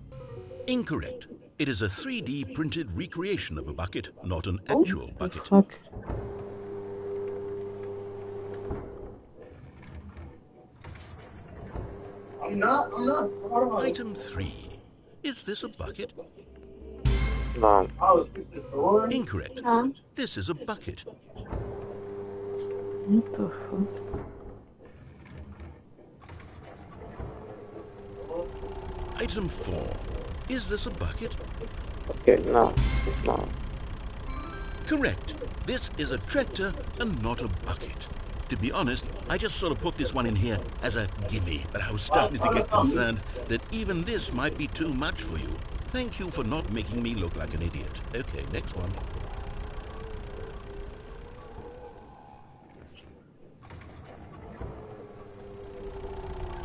Incorrect. It is a 3D printed recreation of a bucket, not an actual The bucket. fuck? I'm not. Item 3. Is this a bucket? No. Incorrect. This is a bucket. What the fuck? Item 4. Is this a bucket? Okay, no, it's not. Correct. This is a tractor and not a bucket. To be honest, I just sort of put this one in here as a gimme, but I was starting to get concerned that even this might be too much for you. Thank you for not making me look like an idiot. Okay, next one.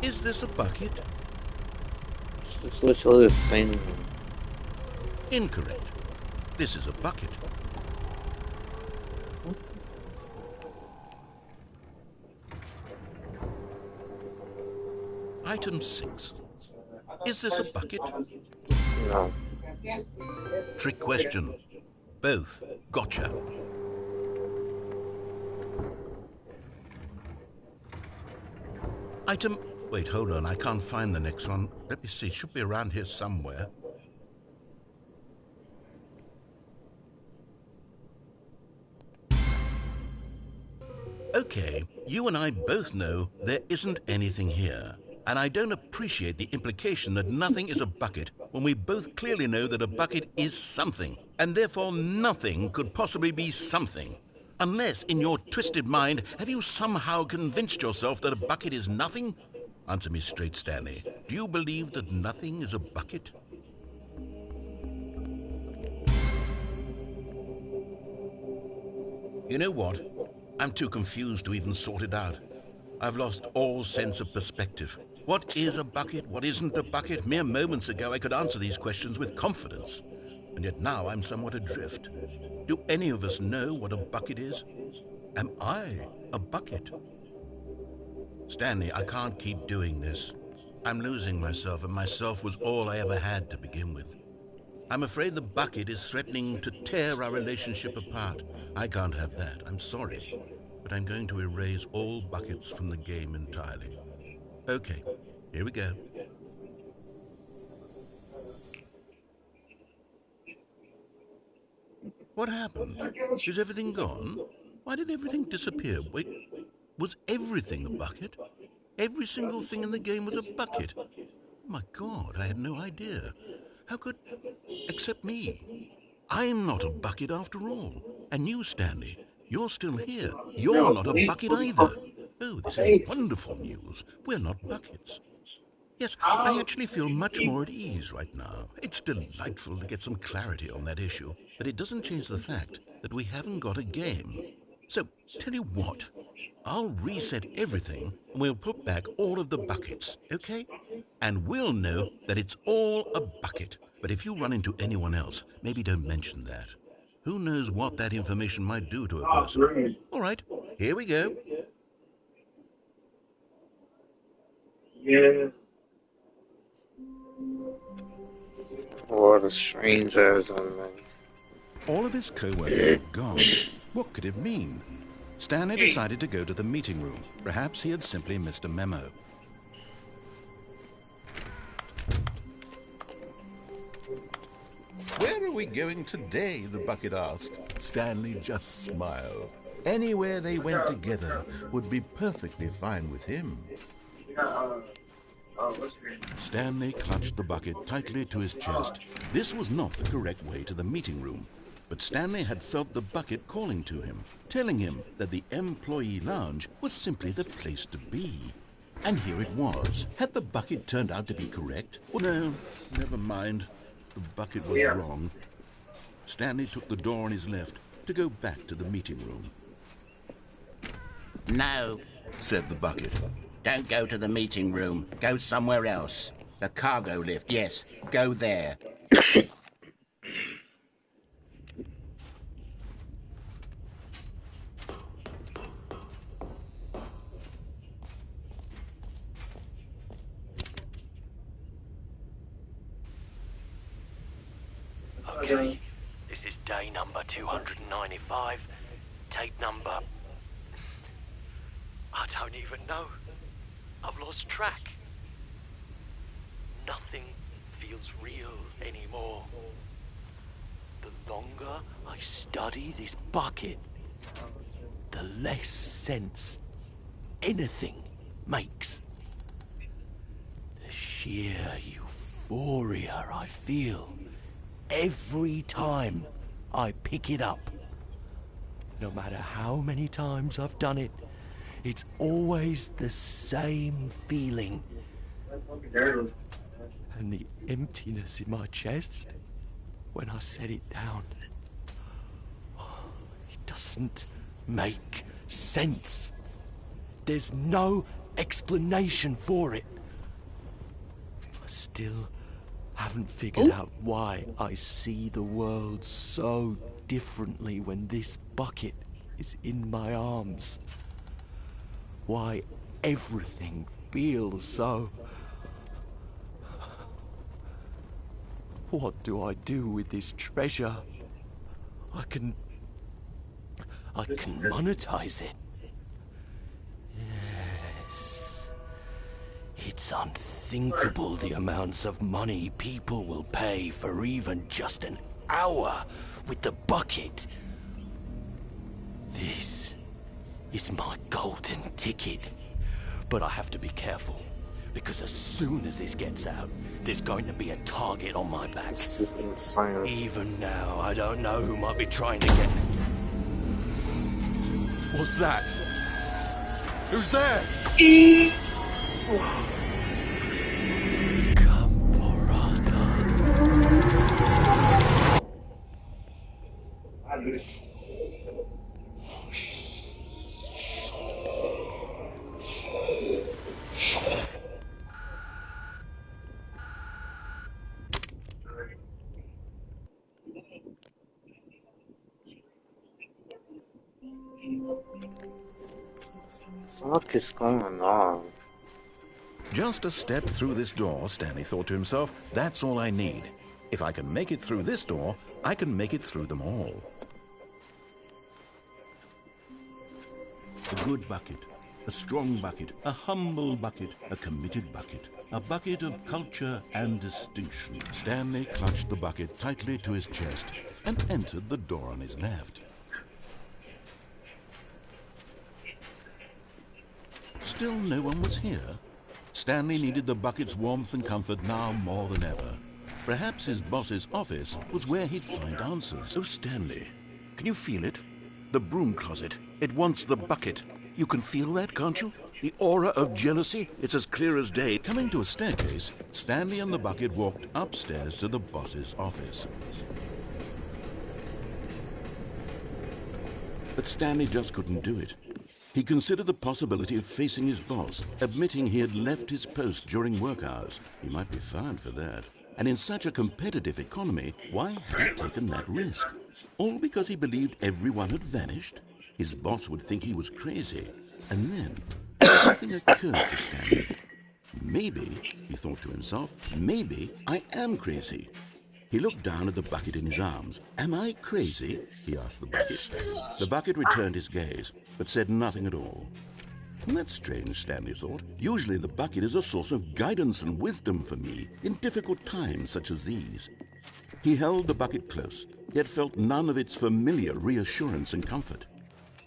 Is this a bucket? It's literally the same. Incorrect. This is a bucket. Item 6. Is this a bucket? No. Trick question. Both. Gotcha. Item... Wait, hold on. I can't find the next one. Let me see. It should be around here somewhere. Okay, you and I both know there isn't anything here. And I don't appreciate the implication that nothing is a bucket when we both clearly know that a bucket is something, and therefore nothing could possibly be something. Unless, in your twisted mind, have you somehow convinced yourself that a bucket is nothing? Answer me straight, Stanley. Do you believe that nothing is a bucket? You know what? I'm too confused to even sort it out. I've lost all sense of perspective. What is a bucket? What isn't a bucket? Mere moments ago I could answer these questions with confidence. And yet now I'm somewhat adrift. Do any of us know what a bucket is? Am I a bucket? Stanley, I can't keep doing this. I'm losing myself, and myself was all I ever had to begin with. I'm afraid the bucket is threatening to tear our relationship apart. I can't have that. I'm sorry. But I'm going to erase all buckets from the game entirely. Okay, here we go. What happened? Is everything gone? Why did everything disappear? Wait, was everything a bucket? Every single thing in the game was a bucket? Oh my God, I had no idea. How could... except me. I'm not a bucket after all. And you, Stanley, you're still here. You're not a bucket either. Oh, this is wonderful news. We're not buckets. Yes, I actually feel much more at ease right now. It's delightful to get some clarity on that issue, but it doesn't change the fact that we haven't got a game. So, tell you what, I'll reset everything and we'll put back all of the buckets, okay? And we'll know that it's all a bucket. But if you run into anyone else, maybe don't mention that. Who knows what that information might do to a person? All right, here we go. Yeah. What a strange ass on man. All of his co-workers were gone. What could it mean? Stanley decided to go to the meeting room. Perhaps he had simply missed a memo. Where are we going today? The bucket asked. Stanley just smiled. Anywhere they went together would be perfectly fine with him. Stanley clutched the bucket tightly to his chest. This was not the correct way to the meeting room, but Stanley had felt the bucket calling to him, telling him that the employee lounge was simply the place to be. And here it was. Had the bucket turned out to be correct? Well, no, never mind. The bucket was wrong. Stanley took the door on his left to go back to the meeting room. No, Said the bucket. don't go to the meeting room. Go somewhere else. The cargo lift, yes. Go there. Okay, this is day number 295. Tape number... I don't even know. I've lost track. Nothing feels real anymore. The longer I study this bucket, the less sense anything makes. The sheer euphoria I feel every time I pick it up. No matter how many times I've done it, it's always the same feeling. And the emptiness in my chest when I set it down. It doesn't make sense. There's no explanation for it. I still haven't figured out why I see the world so differently when this bucket is in my arms. Why everything feels so... What do I do with this treasure? I can monetize it. Yes. It's unthinkable the amounts of money people will pay for even just an hour with the bucket. This is my golden ticket. But I have to be careful, because as soon as this gets out, there's going to be a target on my back. This is insane. Even now, I don't know who might be trying to get... What's that? Who's there? What is going on? Just a step through this door, Stanley thought to himself, that's all I need. If I can make it through this door, I can make it through them all. A good bucket, a strong bucket, a humble bucket, a committed bucket, a bucket of culture and distinction. Stanley clutched the bucket tightly to his chest and entered the door on his left. Still no one was here. Stanley needed the bucket's warmth and comfort now more than ever. Perhaps his boss's office was where he'd find answers. Oh, Stanley, can you feel it? The broom closet. It wants the bucket. You can feel that, can't you? The aura of jealousy, it's as clear as day. Coming to a staircase, Stanley and the bucket walked upstairs to the boss's office. But Stanley just couldn't do it. He considered the possibility of facing his boss, admitting he had left his post during work hours. He might be fired for that. And in such a competitive economy, why had he taken that risk? All because he believed everyone had vanished? His boss would think he was crazy. And then, something occurred to Stanley. Maybe, he thought to himself, maybe I am crazy. He looked down at the bucket in his arms. Am I crazy? He asked the bucket. The bucket returned his gaze, but said nothing at all. That's strange, Stanley thought. Usually the bucket is a source of guidance and wisdom for me in difficult times such as these. He held the bucket close, yet felt none of its familiar reassurance and comfort.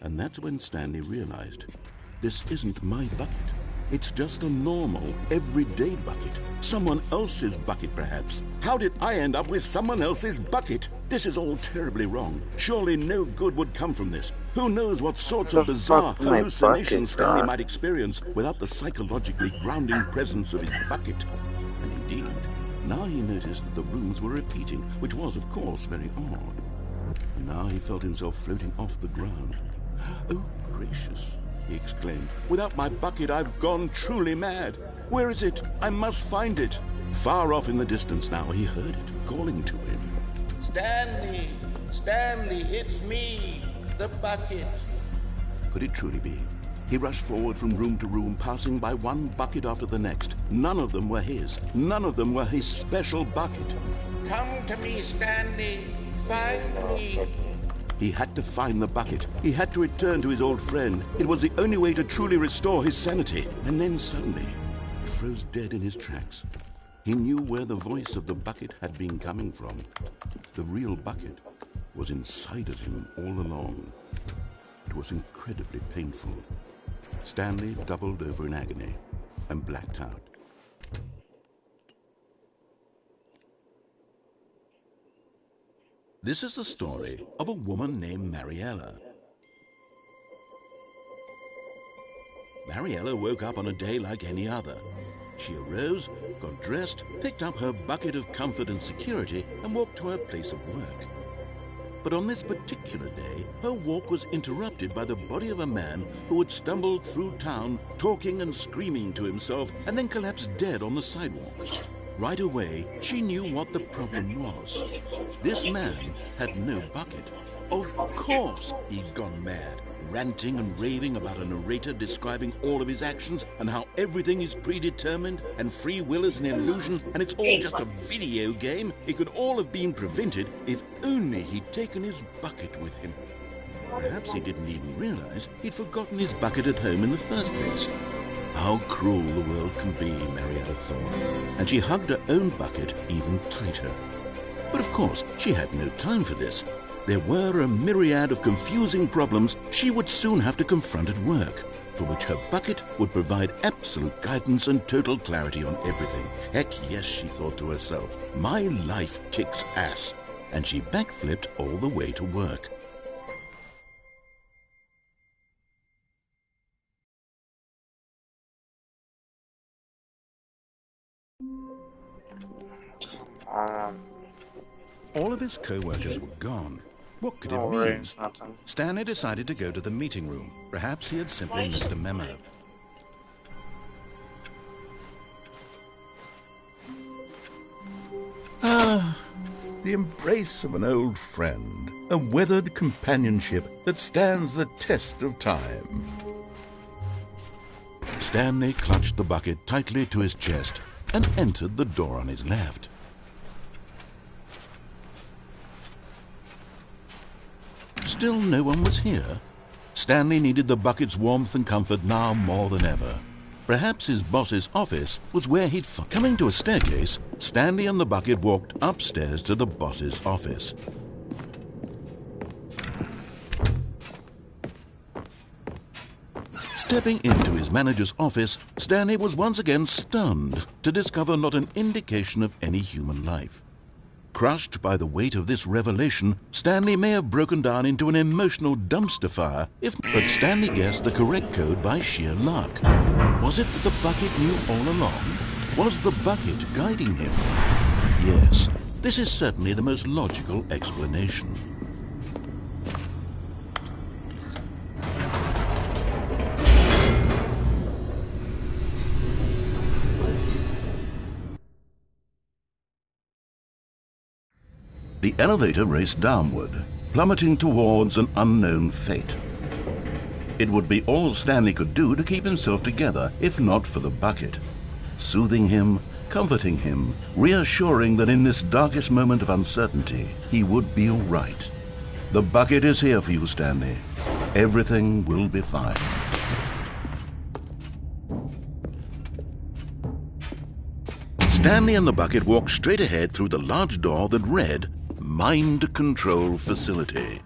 And that's when Stanley realized, this isn't my bucket. It's just a normal, everyday bucket. Someone else's bucket, perhaps. How did I end up with someone else's bucket? This is all terribly wrong. Surely no good would come from this. Who knows what sorts of bizarre hallucinations Stanley might experience without the psychologically grounding presence of his bucket. And indeed, now he noticed that the rooms were repeating, which was, of course, very odd. And now he felt himself floating off the ground. Oh, gracious, he exclaimed. Without my bucket, I've gone truly mad. Where is it? I must find it. Far off in the distance now, he heard it, calling to him. Stanley! Stanley, it's me, the bucket. Could it truly be? He rushed forward from room to room, passing by one bucket after the next. None of them were his. None of them were his special bucket. Come to me, Stanley. Find me. He had to find the bucket. He had to return to his old friend. It was the only way to truly restore his sanity. And then suddenly, he froze dead in his tracks. He knew where the voice of the bucket had been coming from. The real bucket was inside of him all along. It was incredibly painful. Stanley doubled over in agony and blacked out. This is the story of a woman named Mariella. Mariella woke up on a day like any other. She arose, got dressed, picked up her bucket of comfort and security, and walked to her place of work. But on this particular day, her walk was interrupted by the body of a man who had stumbled through town, talking and screaming to himself, and then collapsed dead on the sidewalk. Right away, she knew what the problem was. This man had no bucket. Of course he'd gone mad, ranting and raving about a narrator describing all of his actions and how everything is predetermined and free will is an illusion and it's all just a video game. It could all have been prevented if only he'd taken his bucket with him. Perhaps he didn't even realize he'd forgotten his bucket at home in the first place. How cruel the world can be, Mariella thought, and she hugged her own bucket even tighter. But of course, she had no time for this. There were a myriad of confusing problems she would soon have to confront at work, for which her bucket would provide absolute guidance and total clarity on everything. Heck yes, she thought to herself, my life kicks ass. And she backflipped all the way to work. All of his co-workers were gone. What could it mean? Stanley decided to go to the meeting room. Perhaps he had simply missed a memo. Ah, the embrace of an old friend, a weathered companionship that stands the test of time. Stanley clutched the bucket tightly to his chest and entered the door on his left. Still no one was here. Stanley needed the bucket's warmth and comfort now more than ever. Perhaps his boss's office was where he'd find. Coming to a staircase, Stanley and the bucket walked upstairs to the boss's office. Stepping into his manager's office, Stanley was once again stunned to discover not an indication of any human life. Crushed by the weight of this revelation, Stanley may have broken down into an emotional dumpster fire, but Stanley guessed the correct code by sheer luck. Was it that the bucket knew all along? Was the bucket guiding him? Yes, this is certainly the most logical explanation. The elevator raced downward, plummeting towards an unknown fate. It would be all Stanley could do to keep himself together, if not for the bucket. Soothing him, comforting him, reassuring that in this darkest moment of uncertainty, he would be all right. The bucket is here for you, Stanley. Everything will be fine. Stanley and the bucket walked straight ahead through the large door that read, Mind Control Facility.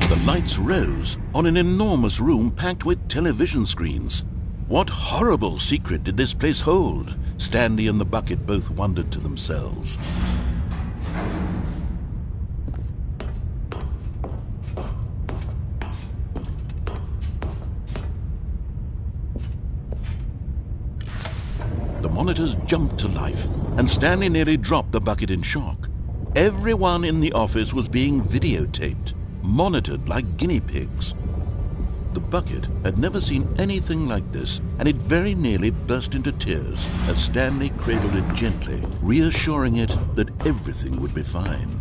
The lights rose on an enormous room packed with television screens. What horrible secret did this place hold? Stanley and the bucket both wondered to themselves. The monitors jumped to life, and Stanley nearly dropped the bucket in shock. Everyone in the office was being videotaped, monitored like guinea pigs. The bucket had never seen anything like this, and it very nearly burst into tears as Stanley cradled it gently, reassuring it that everything would be fine.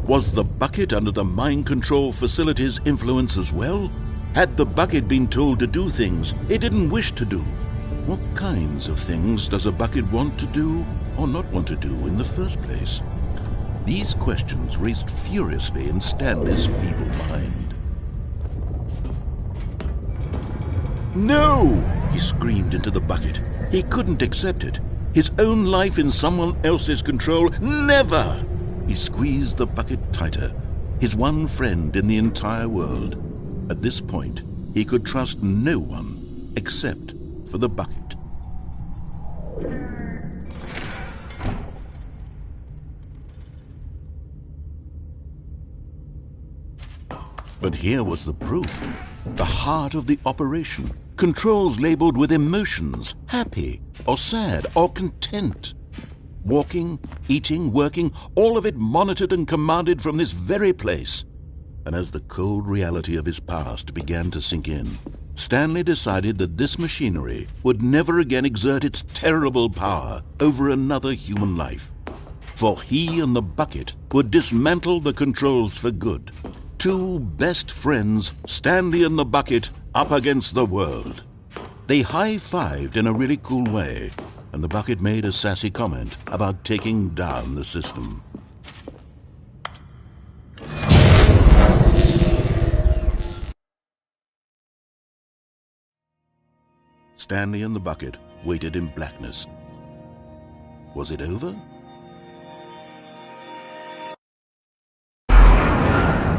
Was the bucket under the mind control facility's influence as well? Had the bucket been told to do things it didn't wish to do? What kinds of things does a bucket want to do or not want to do in the first place? These questions raced furiously in Stanley's feeble mind. No! He screamed into the bucket. He couldn't accept it. His own life in someone else's control, never! He squeezed the bucket tighter. His one friend in the entire world. At this point, he could trust no one except for the bucket. But here was the proof. The heart of the operation. Controls labeled with emotions, happy or sad or content. Walking, eating, working, all of it monitored and commanded from this very place. And as the cold reality of his past began to sink in, Stanley decided that this machinery would never again exert its terrible power over another human life. For he and the bucket would dismantle the controls for good. Two best friends, Stanley and the bucket, up against the world. They high-fived in a really cool way, and the bucket made a sassy comment about taking down the system. Stanley and the bucket waited in blackness. Was it over?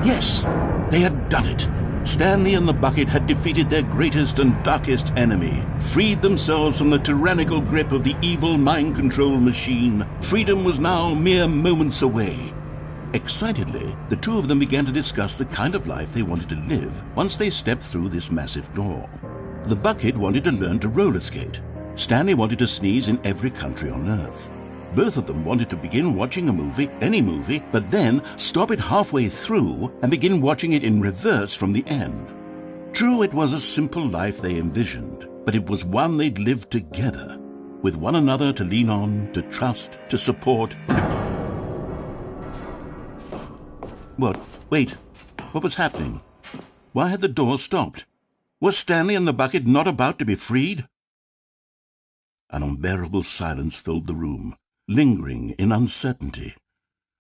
Yes, they had done it. Stanley and the bucket had defeated their greatest and darkest enemy, freed themselves from the tyrannical grip of the evil mind control machine. Freedom was now mere moments away. Excitedly, the two of them began to discuss the kind of life they wanted to live once they stepped through this massive door. The bucket wanted to learn to roller skate. Stanley wanted to sneeze in every country on Earth. Both of them wanted to begin watching a movie, any movie, but then stop it halfway through and begin watching it in reverse from the end. True, it was a simple life they envisioned, but it was one they'd lived together, with one another to lean on, to trust, to support. What? Wait. What was happening? Why had the door stopped? Was Stanley and the bucket not about to be freed? An unbearable silence filled the room, lingering in uncertainty,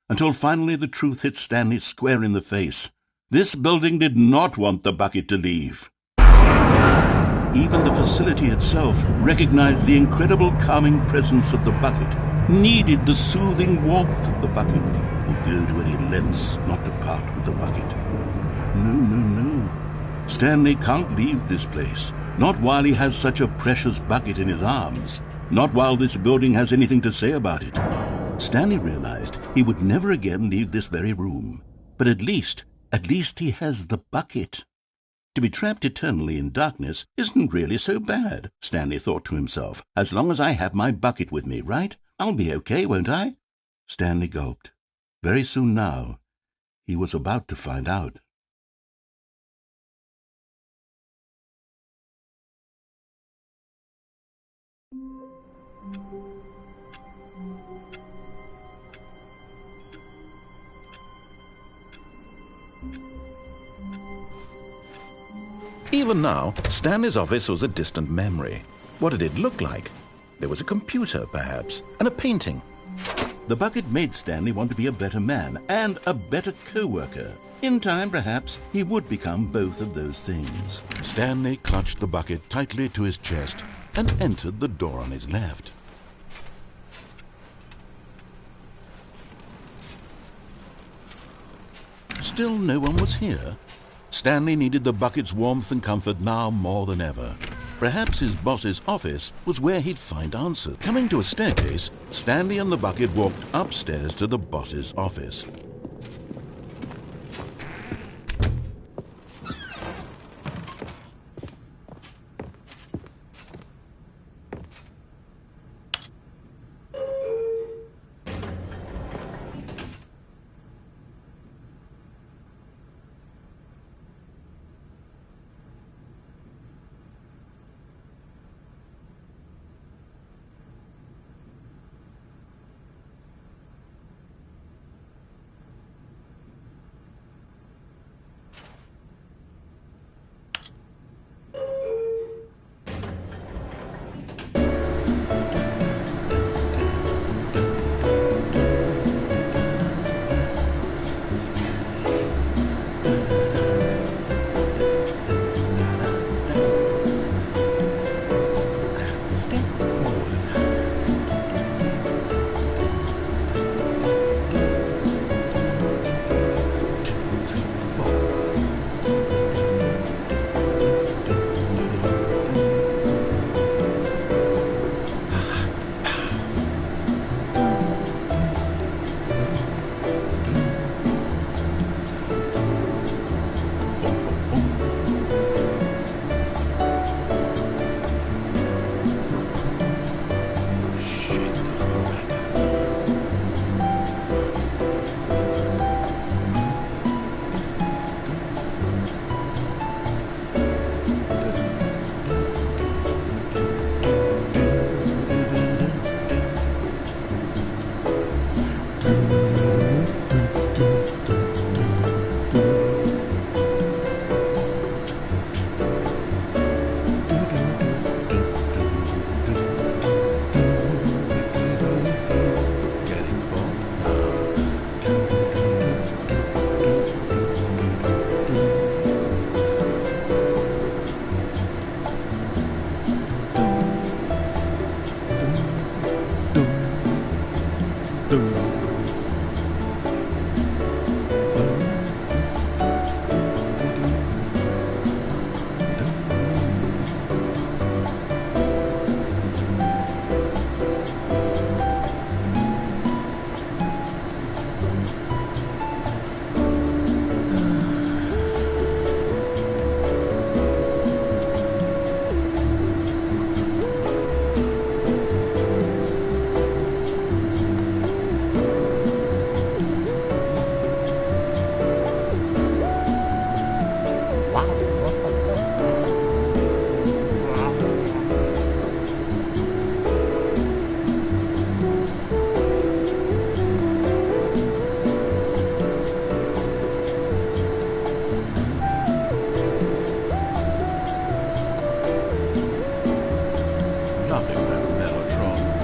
until finally the truth hit Stanley square in the face. This building did not want the bucket to leave. Even the facility itself recognized the incredible calming presence of the bucket, needed the soothing warmth of the bucket, would go to any lengths not to part with the bucket. No. Stanley can't leave this place, not while he has such a precious bucket in his arms. Not while this building has anything to say about it. Stanley realized he would never again leave this very room. But at least he has the bucket. To be trapped eternally in darkness isn't really so bad, Stanley thought to himself. As long as I have my bucket with me, right? I'll be okay, won't I? Stanley gulped. Very soon now, he was about to find out. Even now, Stanley's office was a distant memory. What did it look like? There was a computer, perhaps, and a painting. The bucket made Stanley want to be a better man and a better co-worker. In time, perhaps, he would become both of those things. Stanley clutched the bucket tightly to his chest and entered the door on his left. Still no one was here. Stanley needed the bucket's warmth and comfort now more than ever. Perhaps his boss's office was where he'd find answers. Coming to a staircase, Stanley and the bucket walked upstairs to the boss's office. Nothing that mellotron.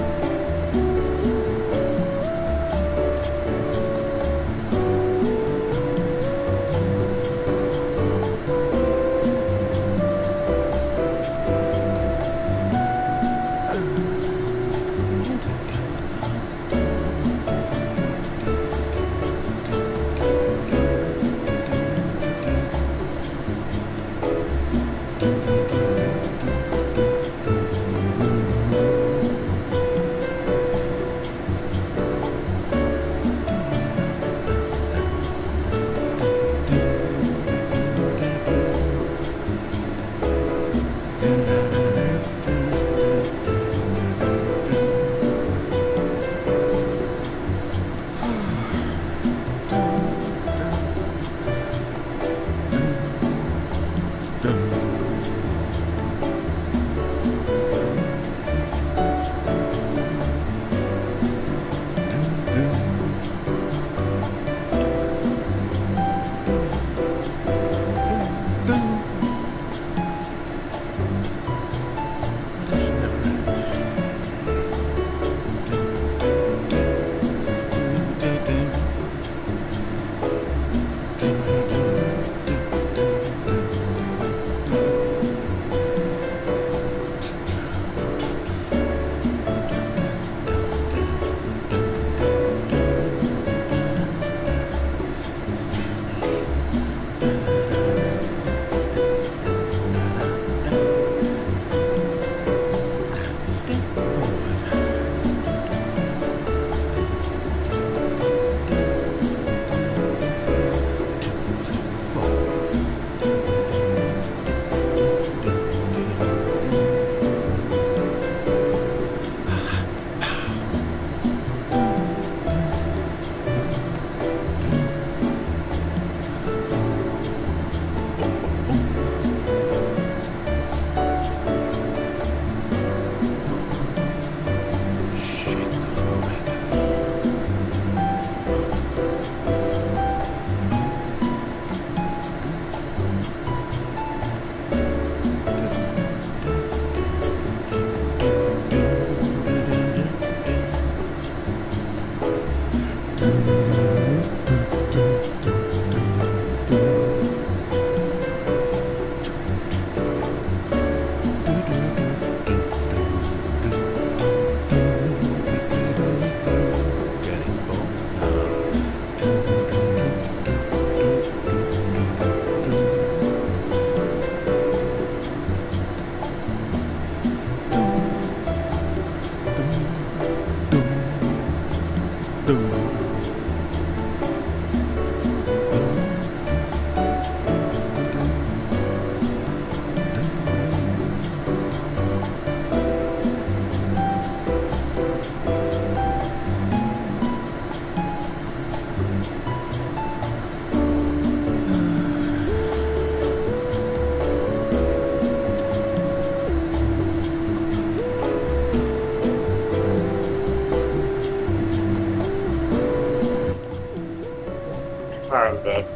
I'm back.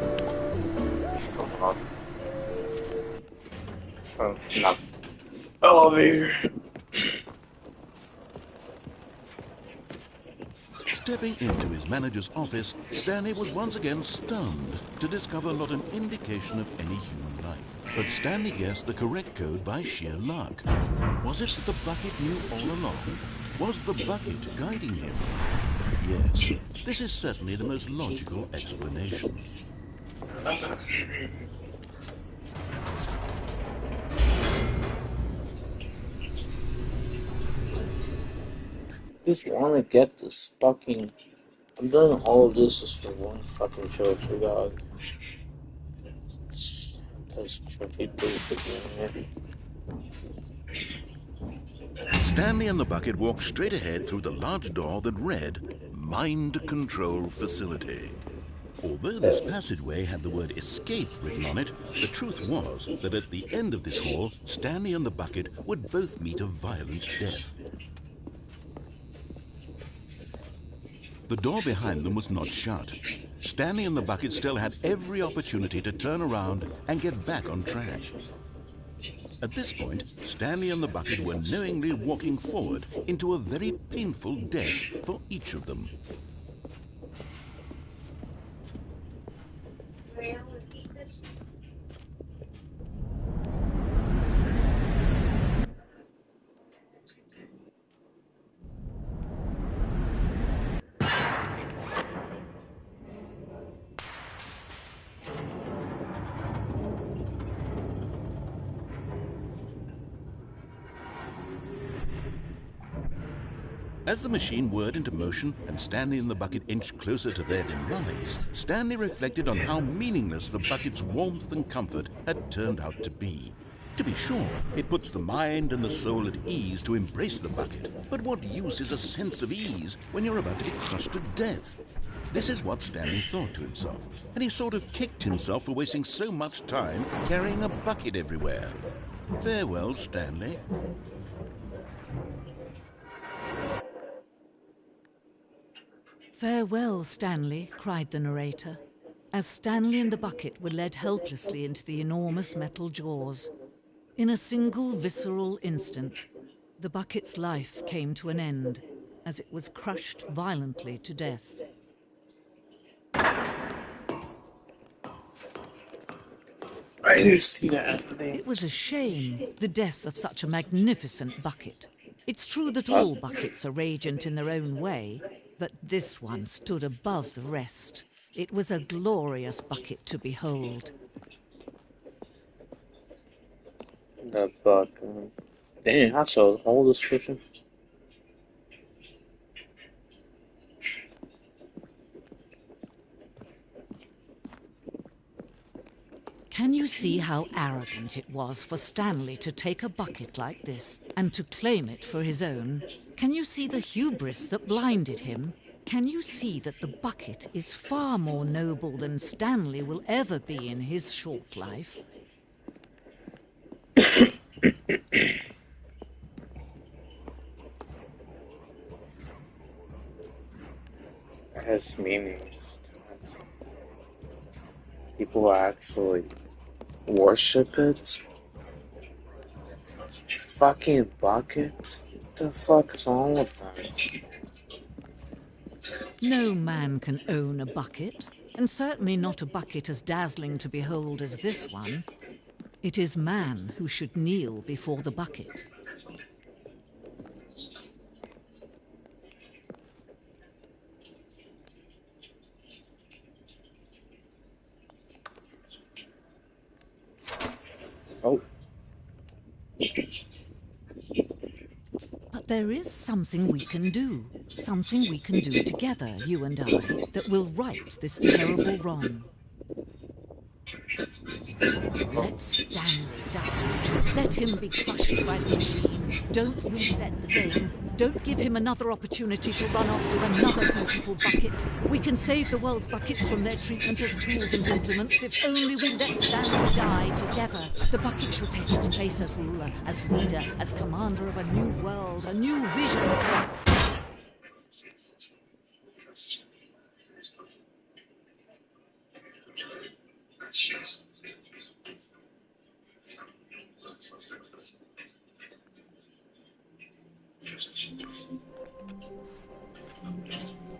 Come on. From enough elevator. Stepping into his manager's office, Stanley was once again stunned to discover not an indication of any human life. But Stanley guessed the correct code by sheer luck. Was it that the bucket knew all along? Was the bucket guiding him? Yes, this is certainly the most logical explanation. Just want to get this fucking. I'm doing all of this just for one fucking trophy, dog. This trophy, please, for me. Stanley and the bucket walked straight ahead through the large door that read, Mind Control Facility. Although this passageway had the word escape written on it, the truth was that at the end of this hall, Stanley and the bucket would both meet a violent death. The door behind them was not shut. Stanley and the bucket still had every opportunity to turn around and get back on track. At this point, Stanley and the bucket were knowingly walking forward into a very painful death for each of them. As the machine whirred into motion and Stanley and the bucket inched closer to their demise, Stanley reflected on how meaningless the bucket's warmth and comfort had turned out to be. To be sure, it puts the mind and the soul at ease to embrace the bucket, but what use is a sense of ease when you're about to be crushed to death? This is what Stanley thought to himself, and he sort of kicked himself for wasting so much time carrying a bucket everywhere. Farewell, Stanley. "Farewell, Stanley," cried the narrator, as Stanley and the bucket were led helplessly into the enormous metal jaws. In a single visceral instant, the bucket's life came to an end as it was crushed violently to death. I didn't see that. It was a shame, the death of such a magnificent bucket. It's true that all buckets are radiant in their own way, but this one stood above the rest. It was a glorious bucket to behold. The fuck. Damn, I saw the whole description. Can you see how arrogant it was for Stanley to take a bucket like this and to claim it for his own? Can you see the hubris that blinded him? Can you see that the bucket is far more noble than Stanley will ever be in his short life? It has meanings. People actually worship it. Fucking bucket. What the fuck is wrong with them? No man can own a bucket, and certainly not a bucket as dazzling to behold as this one. It is man who should kneel before the bucket. Oh. But there is something we can do. Something we can do together, you and I, that will right this terrible wrong. Let Stanley die. Let him be crushed by the machine. Don't reset the game. Don't give him another opportunity to run off with another beautiful bucket. We can save the world's buckets from their treatment as tools and implements if only we let Stanley die together. The bucket shall take its place as ruler, as leader, as commander of a new world, a new vision.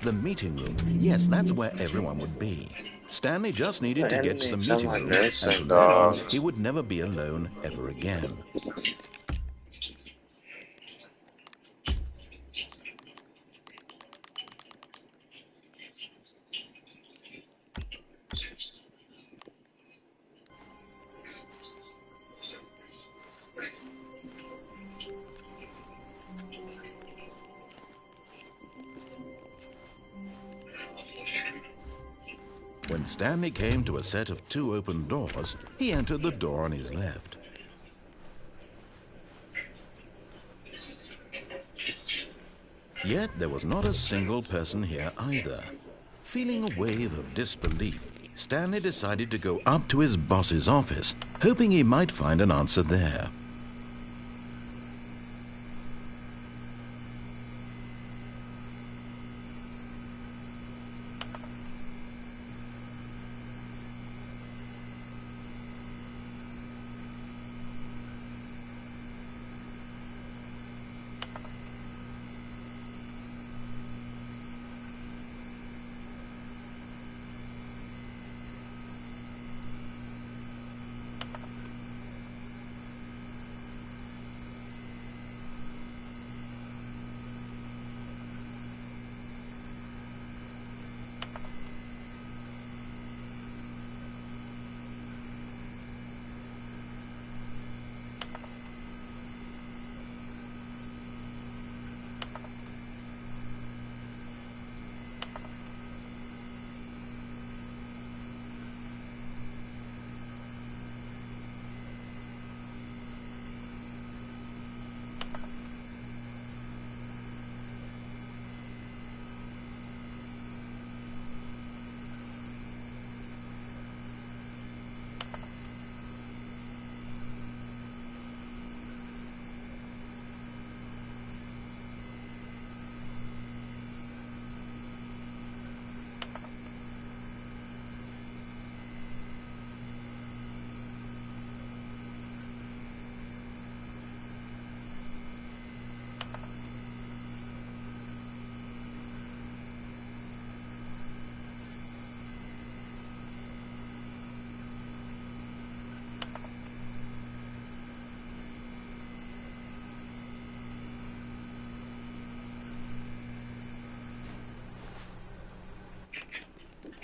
The meeting room. Yes, that's where everyone would be. Stanley just needed to get to the meeting room, and from then on, he would never be alone ever again. When Stanley came to a set of 2 open doors, he entered the door on his left. Yet there was not a single person here either. Feeling a wave of disbelief, Stanley decided to go up to his boss's office, hoping he might find an answer there.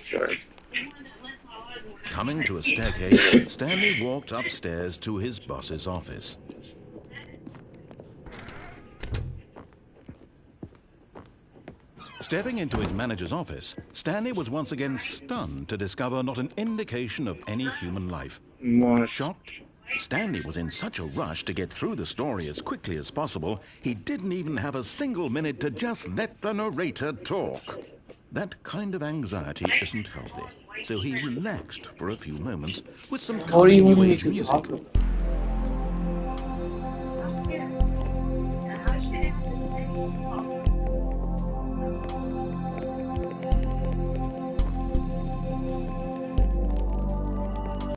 Sure. Coming to a staircase, Stanley walked upstairs to his boss's office. Stepping into his manager's office, Stanley was once again stunned to discover not an indication of any human life. What? Shocked, Stanley was in such a rush to get through the story as quickly as possible, he didn't even have a single minute to just let the narrator talk. That kind of anxiety isn't healthy, so he relaxed for a few moments with some What do you calming want new me age to music. talk about?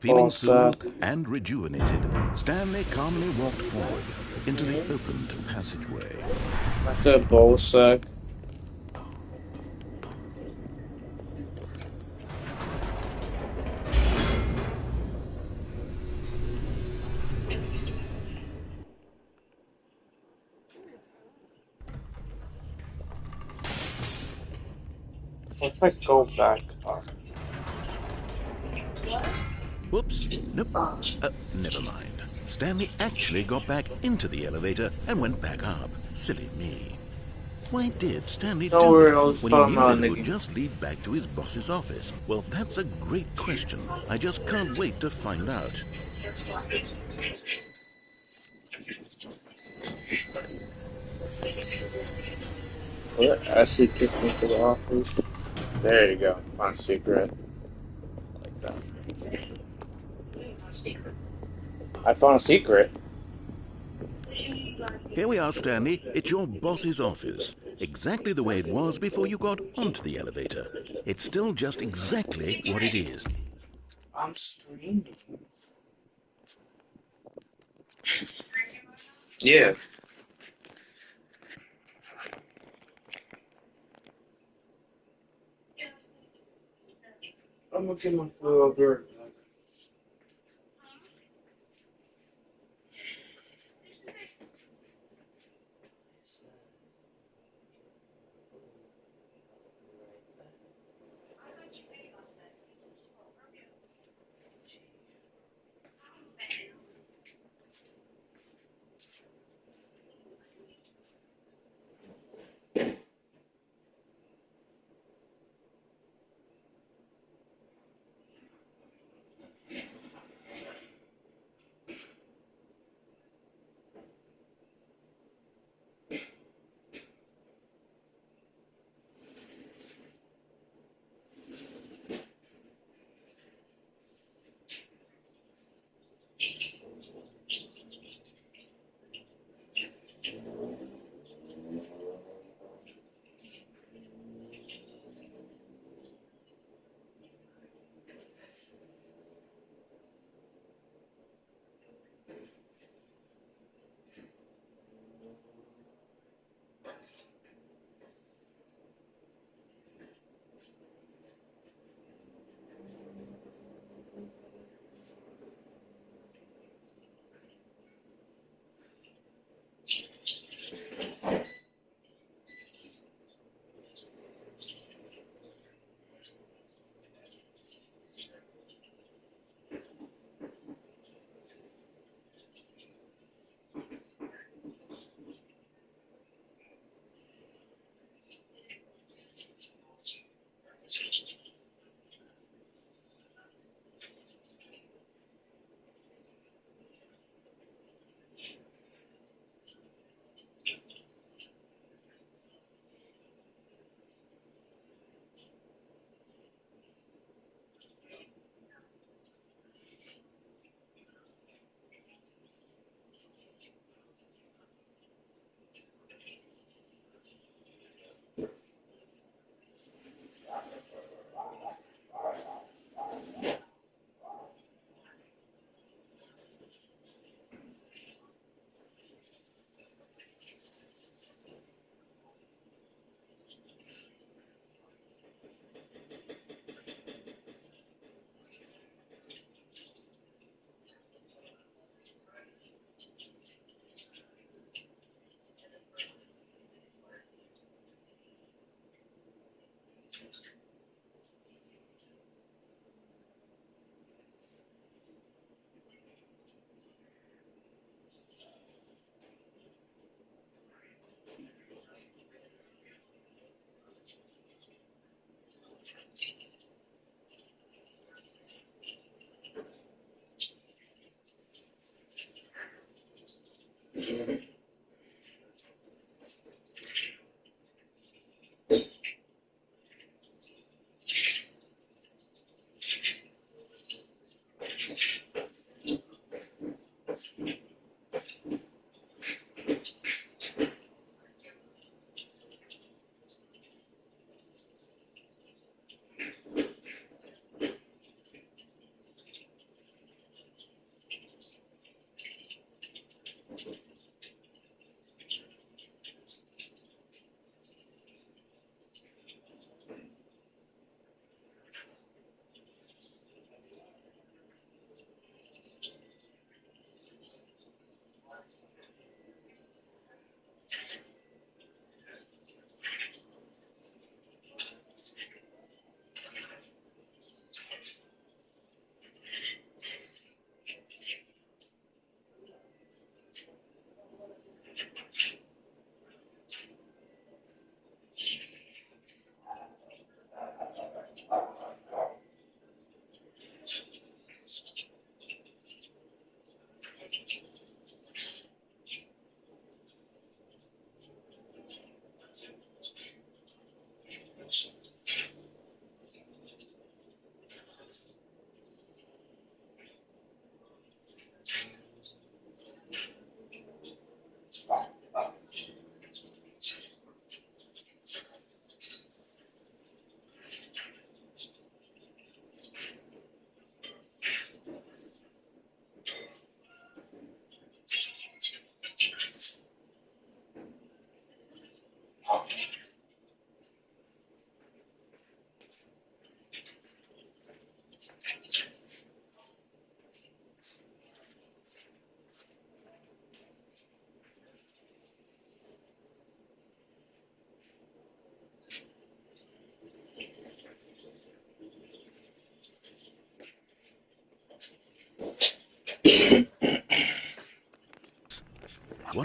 Feeling Ballsack. soothed and rejuvenated, Stanley calmly walked forward into the opened passageway. I said Ballsack. If I go back up. Whoops, nope, never mind. Stanley actually got back into the elevator and went back up. Silly me. Why did Stanley Don't do worry, I that was when he talking knew about that it would Nikki. just lead back to his boss's office? Well, that's a great question. I just can't wait to find out. What? Acid kicked me to the office. There you go. Found secret. Like that. I found a secret. Here we are, Stanley. It's your boss's office. Exactly the way it was before you got onto the elevator. It's still just exactly what it is. I'm streaming. Yeah. I'm gonna get my food over.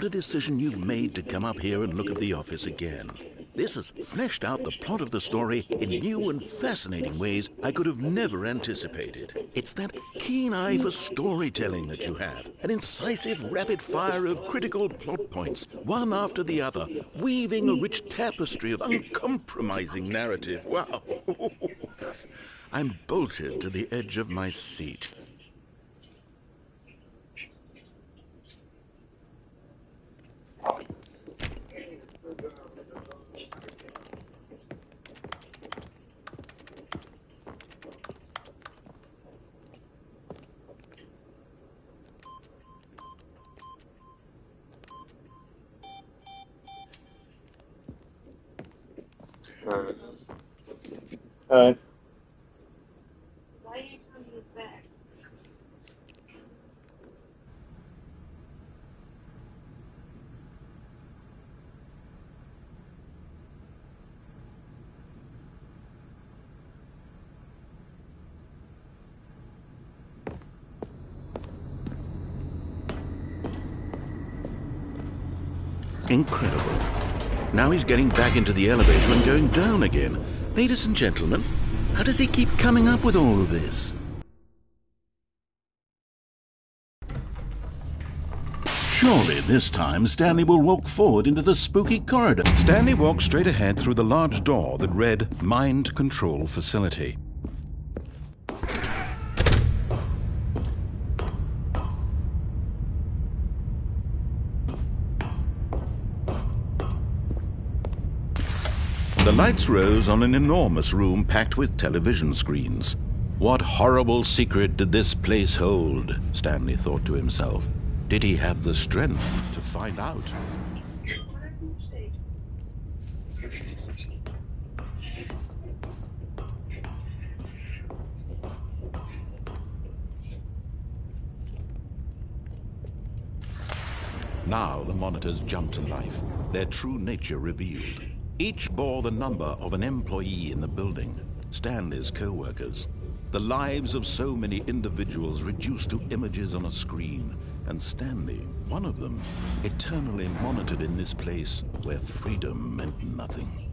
what a decision you've made to come up here and look at the office again. This has fleshed out the plot of the story in new and fascinating ways I could have never anticipated. It's that keen eye for storytelling that you have, an incisive rapid fire of critical plot points, one after the other, weaving a rich tapestry of uncompromising narrative. Wow! I'm bolted to the edge of my seat. Hi. Why are you turning his back? Incredible. Now he's getting back into the elevator and going down again. Ladies and gentlemen, how does he keep coming up with all of this? Surely this time Stanley will walk forward into the spooky corridor. Stanley walked straight ahead through the large door that read Mind Control Facility. The lights rose on an enormous room packed with television screens. What horrible secret did this place hold? Stanley thought to himself. Did he have the strength to find out? Now the monitors jumped to life, their true nature revealed. Each bore the number of an employee in the building, Stanley's co-workers. The lives of so many individuals reduced to images on a screen, and Stanley, one of them, eternally monitored in this place where freedom meant nothing.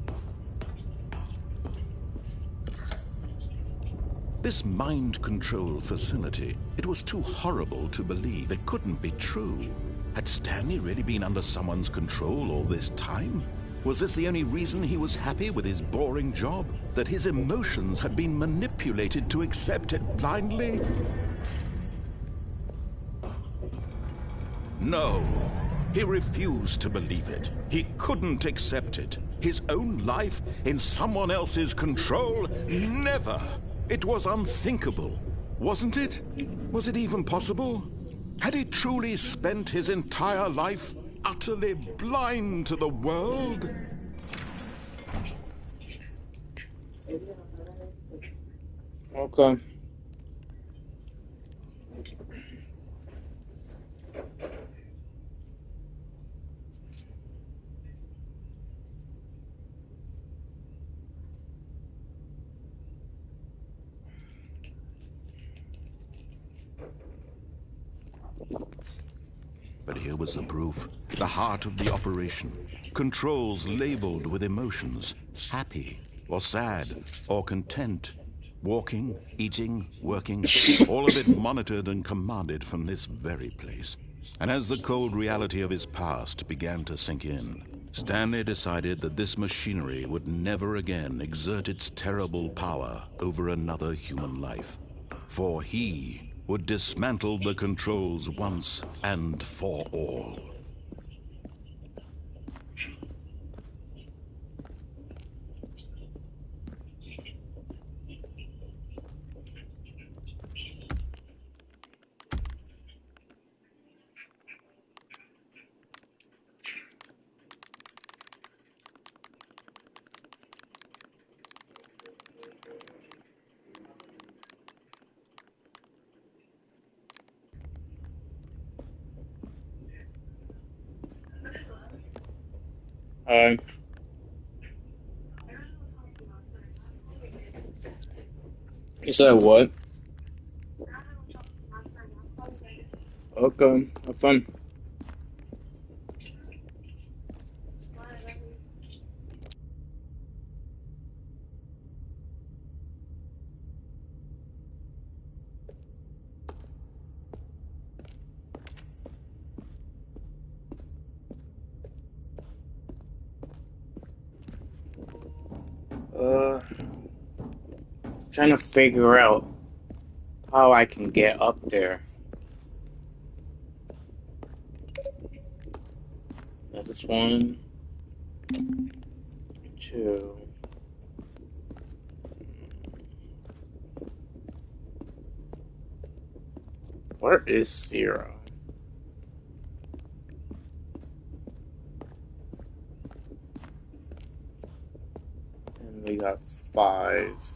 This mind control facility, it was too horrible to believe. It couldn't be true. Had Stanley really been under someone's control all this time? Was this the only reason he was happy with his boring job? That his emotions had been manipulated to accept it blindly? No, he refused to believe it. He couldn't accept it. His own life in someone else's control? Never! It was unthinkable, wasn't it? Was it even possible? Had he truly spent his entire life utterly blind to the world? Okay. But here was the proof, the heart of the operation. Controls labeled with emotions, happy or sad or content. Walking, eating, working, all of it monitored and commanded from this very place. And as the cold reality of his past began to sink in, Stanley decided that this machinery would never again exert its terrible power over another human life. For he would dismantle the controls once and for all. You said what? Okay, have fun. Trying to figure out how I can get up there. That's 1, 2. Where is 0? And we got 5.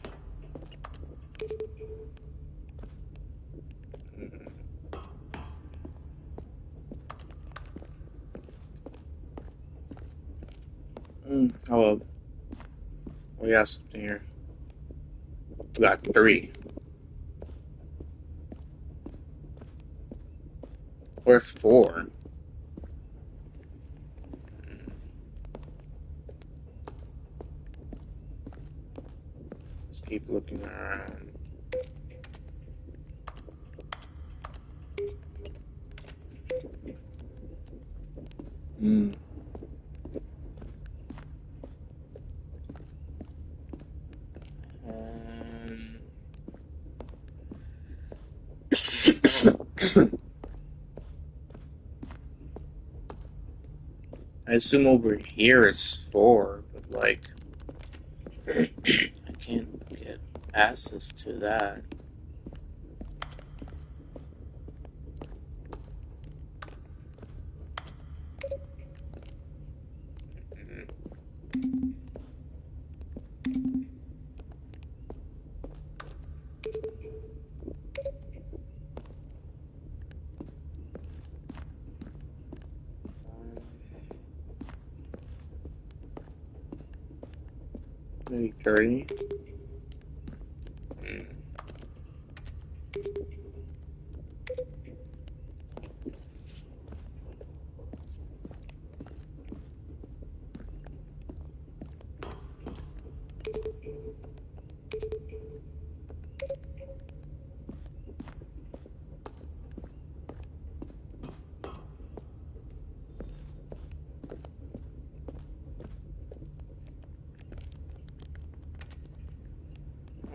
Oh, we got something here. We got 3. Where's 4? Let's keep looking around. I assume over here is 4, but like, I can't get access to that. Maybe 3.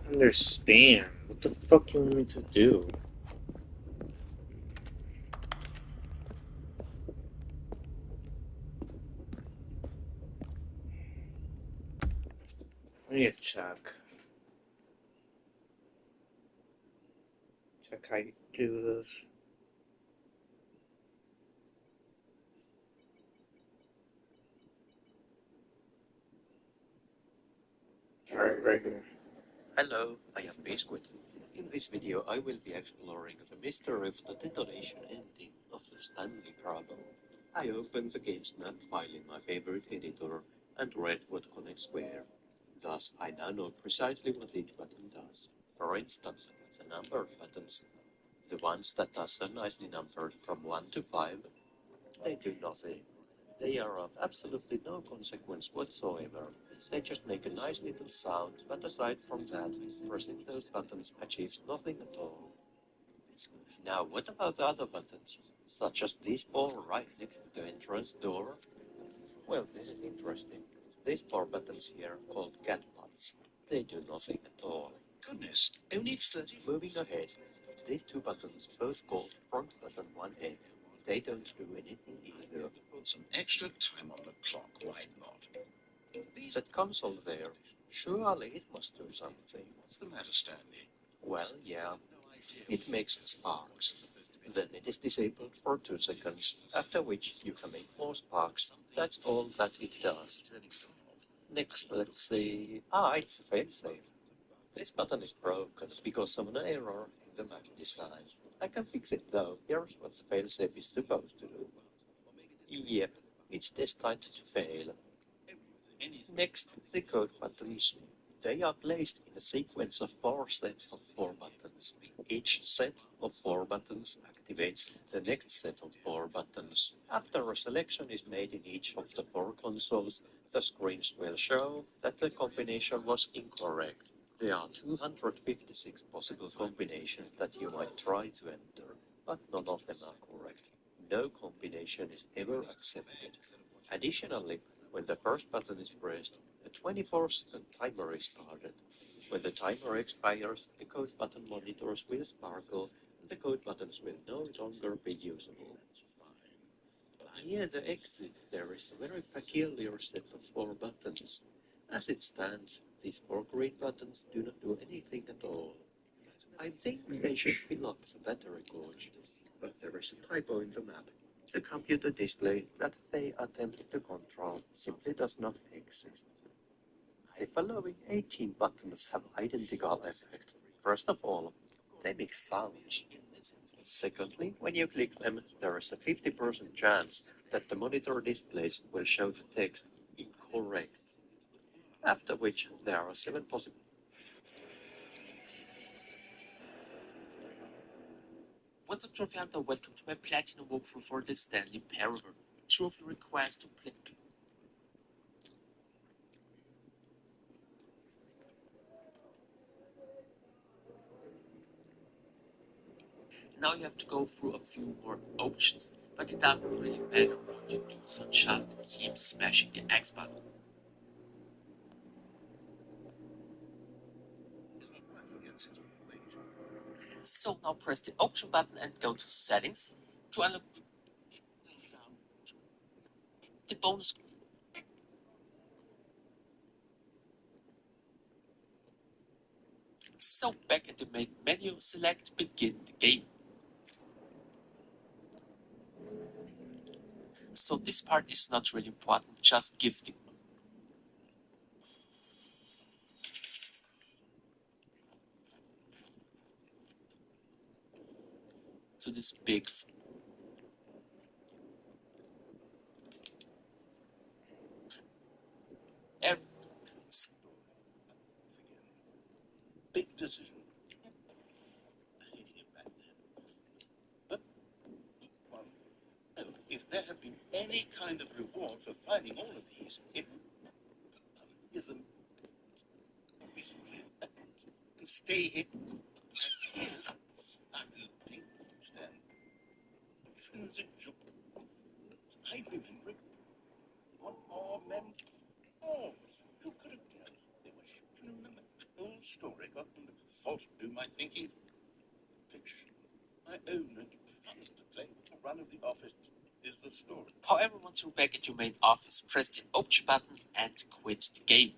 I don't understand. What the fuck you want me to do? I need to check. Check how you do this. Alright, right here. Hello, I am Biscuit. In this video I will be exploring the mystery of the detonation ending of the Stanley Parable. I opened the game's map file in my favorite editor and read what connects where. Thus, I now know precisely what each button does. For instance, the number buttons, the ones that are so nicely numbered from 1 to 5, they do nothing. They are of absolutely no consequence whatsoever. They just make a nice little sound, but aside from that, pressing those buttons achieves nothing at all. Now, what about the other buttons, such as these 4 right next to the entrance door? Well, this is interesting. These 4 buttons here, called cat butts, they do nothing at all. Goodness, only 30. Moving ahead, these 2 buttons, both called front button 1A, they don't do anything either. Some extra time on the clock, why not? That console there, surely it must do something. What's the matter, Stanley? Well, yeah, it makes sparks. Then it is disabled for 2 seconds, after which you can make more sparks. That's all that it does. Next, let's see. It's the failsafe. This button is broken because of an error in the map design. I can fix it though. Here's what the failsafe is supposed to do. Yep, it's destined to fail. Next, the code buttons. They are placed in a sequence of 4 sets of 4 buttons. Each set of 4 buttons activates the next set of 4 buttons. After a selection is made in each of the 4 consoles, the screens will show that the combination was incorrect. There are 256 possible combinations that you might try to enter, but none of them are correct. No combination is ever accepted. Additionally, When the first button is pressed, a 24-second timer is started. When the timer expires, the code button monitors will sparkle, and the code buttons will no longer be usable. Near the exit, there is a very peculiar set of 4 buttons. As it stands, these 4 green buttons do not do anything at all. I think they should fill up the battery gauge, but there is a typo in the map. The computer display that they attempt to control simply does not exist. The following 18 buttons have identical effect. First of all, they make sounds. Secondly, when you click them, there is a 50% chance that the monitor displays will show the text incorrect. After which, there are 7 possible. What's up, Trophy Hunter? Welcome to my Platinum walkthrough for the Stanley Parable. Trophy requires to play. Now you have to go through a few more options, but it doesn't really matter what you do, so just keep smashing the X button. So now press the option button and go to settings to unlock the bonus. So back at the main menu, select begin the game. So this part is not really important, just give the to this big Big decision. But, well, no, if there had been any kind of reward for finding all of these, it is them recently. Stay here. I'm looking. Stand. I remember it. One more mem. Oh, who could have guessed? They were shooting remember the whole story. Got them to false do my thinking. Picture. I own it. Fun to play. The run of the office is the story. However, once you're back at your main office, press the option button and quit the game.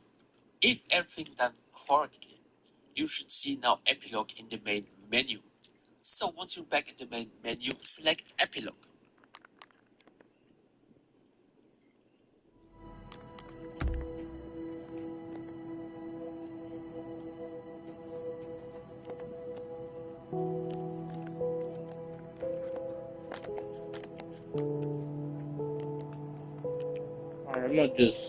If everything done correctly, you should see now epilogue in the main menu. So once you're back at the main menu, select epilogue. I'm gonna just